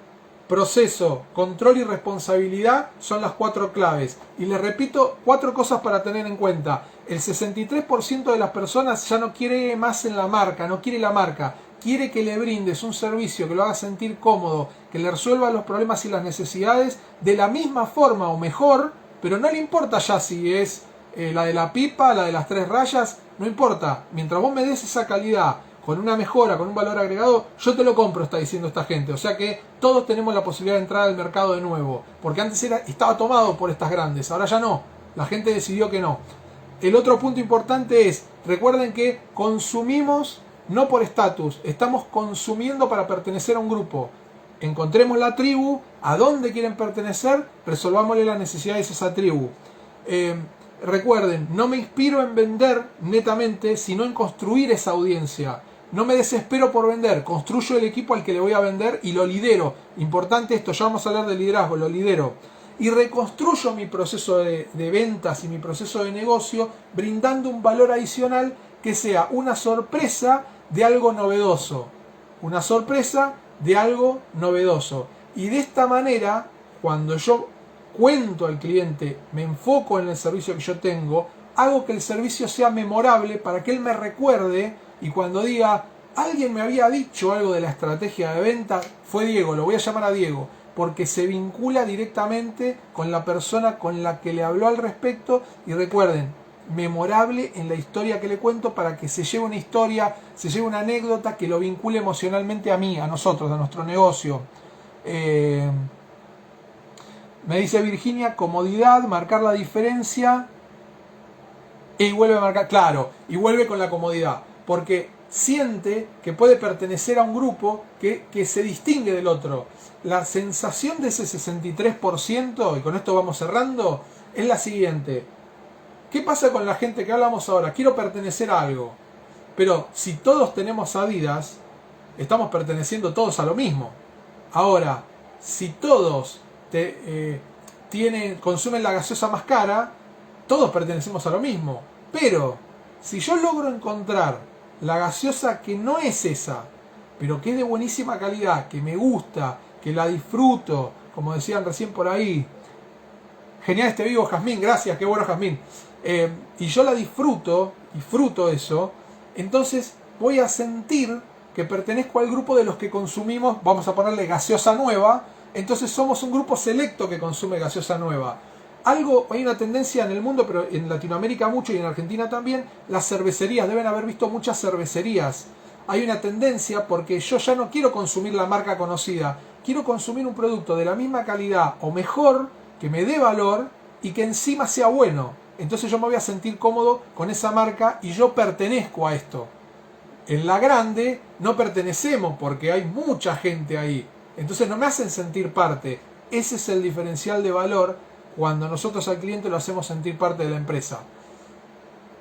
proceso, control y responsabilidad son las 4 claves. Y les repito, 4 cosas para tener en cuenta. El 63% de las personas ya no quiere más en la marca, no quiere la marca. Quiere que le brindes un servicio que lo haga sentir cómodo, que le resuelva los problemas y las necesidades de la misma forma o mejor, pero no le importa ya si es la de la pipa, la de las 3 rayas, no importa. Mientras vos me des esa calidad, con una mejora, con un valor agregado, yo te lo compro, está diciendo esta gente. O sea que todos tenemos la posibilidad de entrar al mercado de nuevo, porque antes estaba tomado por estas grandes, ahora ya no. La gente decidió que no. El otro punto importante es, recuerden que consumimos no por estatus, estamos consumiendo para pertenecer a un grupo. Encontremos la tribu, a dónde quieren pertenecer, resolvámosle las necesidades a esa tribu. Recuerden, no me inspiro en vender netamente, sino en construir esa audiencia. No me desespero por vender, construyo el equipo al que le voy a vender y lo lidero. Importante esto, ya vamos a hablar de liderazgo, lo lidero. Y reconstruyo mi proceso de ventas y mi proceso de negocio brindando un valor adicional que sea una sorpresa de algo novedoso. Una sorpresa de algo novedoso. Y de esta manera, cuando yo cuento al cliente, me enfoco en el servicio que yo tengo, hago que el servicio sea memorable para que él me recuerde y cuando diga, alguien me había dicho algo de la estrategia de venta, fue Diego, lo voy a llamar a Diego, porque se vincula directamente con la persona con la que le habló al respecto y recuerden, memorable en la historia que le cuento para que se lleve una historia, se lleve una anécdota que lo vincule emocionalmente a mí, a nosotros, a nuestro negocio. Me dice Virginia, comodidad, marcar la diferencia y vuelve a marcar, claro, y vuelve con la comodidad, porque siente que puede pertenecer a un grupo que se distingue del otro. La sensación de ese 63%, y con esto vamos cerrando, es la siguiente. ¿Qué pasa con la gente que hablamos ahora? Quiero pertenecer a algo, pero si todos tenemos Adidas, estamos perteneciendo todos a lo mismo. Ahora, si todos consumen la gaseosa más cara, todos pertenecemos a lo mismo. Pero si yo logro encontrar la gaseosa que no es esa, pero que es de buenísima calidad, que me gusta, que la disfruto, como decían recién por ahí, genial este vivo, Jazmín, gracias, qué bueno Jazmín, y yo la disfruto eso, entonces voy a sentir que pertenezco al grupo de los que consumimos, vamos a ponerle gaseosa nueva, entonces somos un grupo selecto que consume gaseosa nueva. Hay una tendencia en el mundo, pero en Latinoamérica mucho y en Argentina también, las cervecerías, deben haber visto muchas cervecerías. Hay una tendencia porque yo ya no quiero consumir la marca conocida, quiero consumir un producto de la misma calidad o mejor, que me dé valor y que encima sea bueno. Entonces yo me voy a sentir cómodo con esa marca y yo pertenezco a esto. En la grande no pertenecemos porque hay mucha gente ahí. Entonces no me hacen sentir parte. Ese es el diferencial de valor cuando nosotros al cliente lo hacemos sentir parte de la empresa.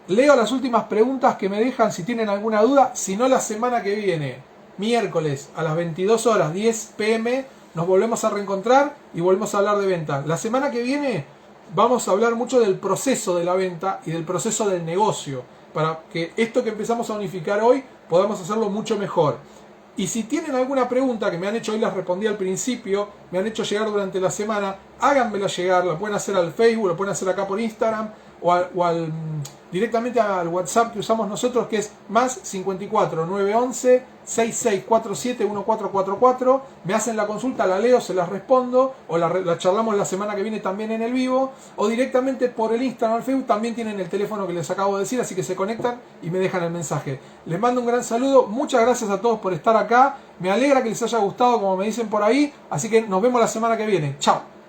Leo las últimas preguntas que me dejan si tienen alguna duda. Si no, la semana que viene, miércoles a las 22 horas, 10 pm, nos volvemos a reencontrar y volvemos a hablar de venta. La semana que viene vamos a hablar mucho del proceso de la venta y del proceso del negocio, para que esto que empezamos a unificar hoy podamos hacerlo mucho mejor. Y si tienen alguna pregunta que me han hecho, hoy las respondí al principio, me han hecho llegar durante la semana, háganmela llegar, la pueden hacer al Facebook, lo pueden hacer acá por Instagram o directamente al WhatsApp que usamos nosotros, que es más 54 911 6647 1444. Me hacen la consulta, la leo, se las respondo, o la charlamos la semana que viene también en el vivo, o directamente por el Instagram o el Facebook. También tienen el teléfono que les acabo de decir, así que se conectan y me dejan el mensaje. Les mando un gran saludo, muchas gracias a todos por estar acá, me alegra que les haya gustado como me dicen por ahí, así que nos vemos la semana que viene. Chao.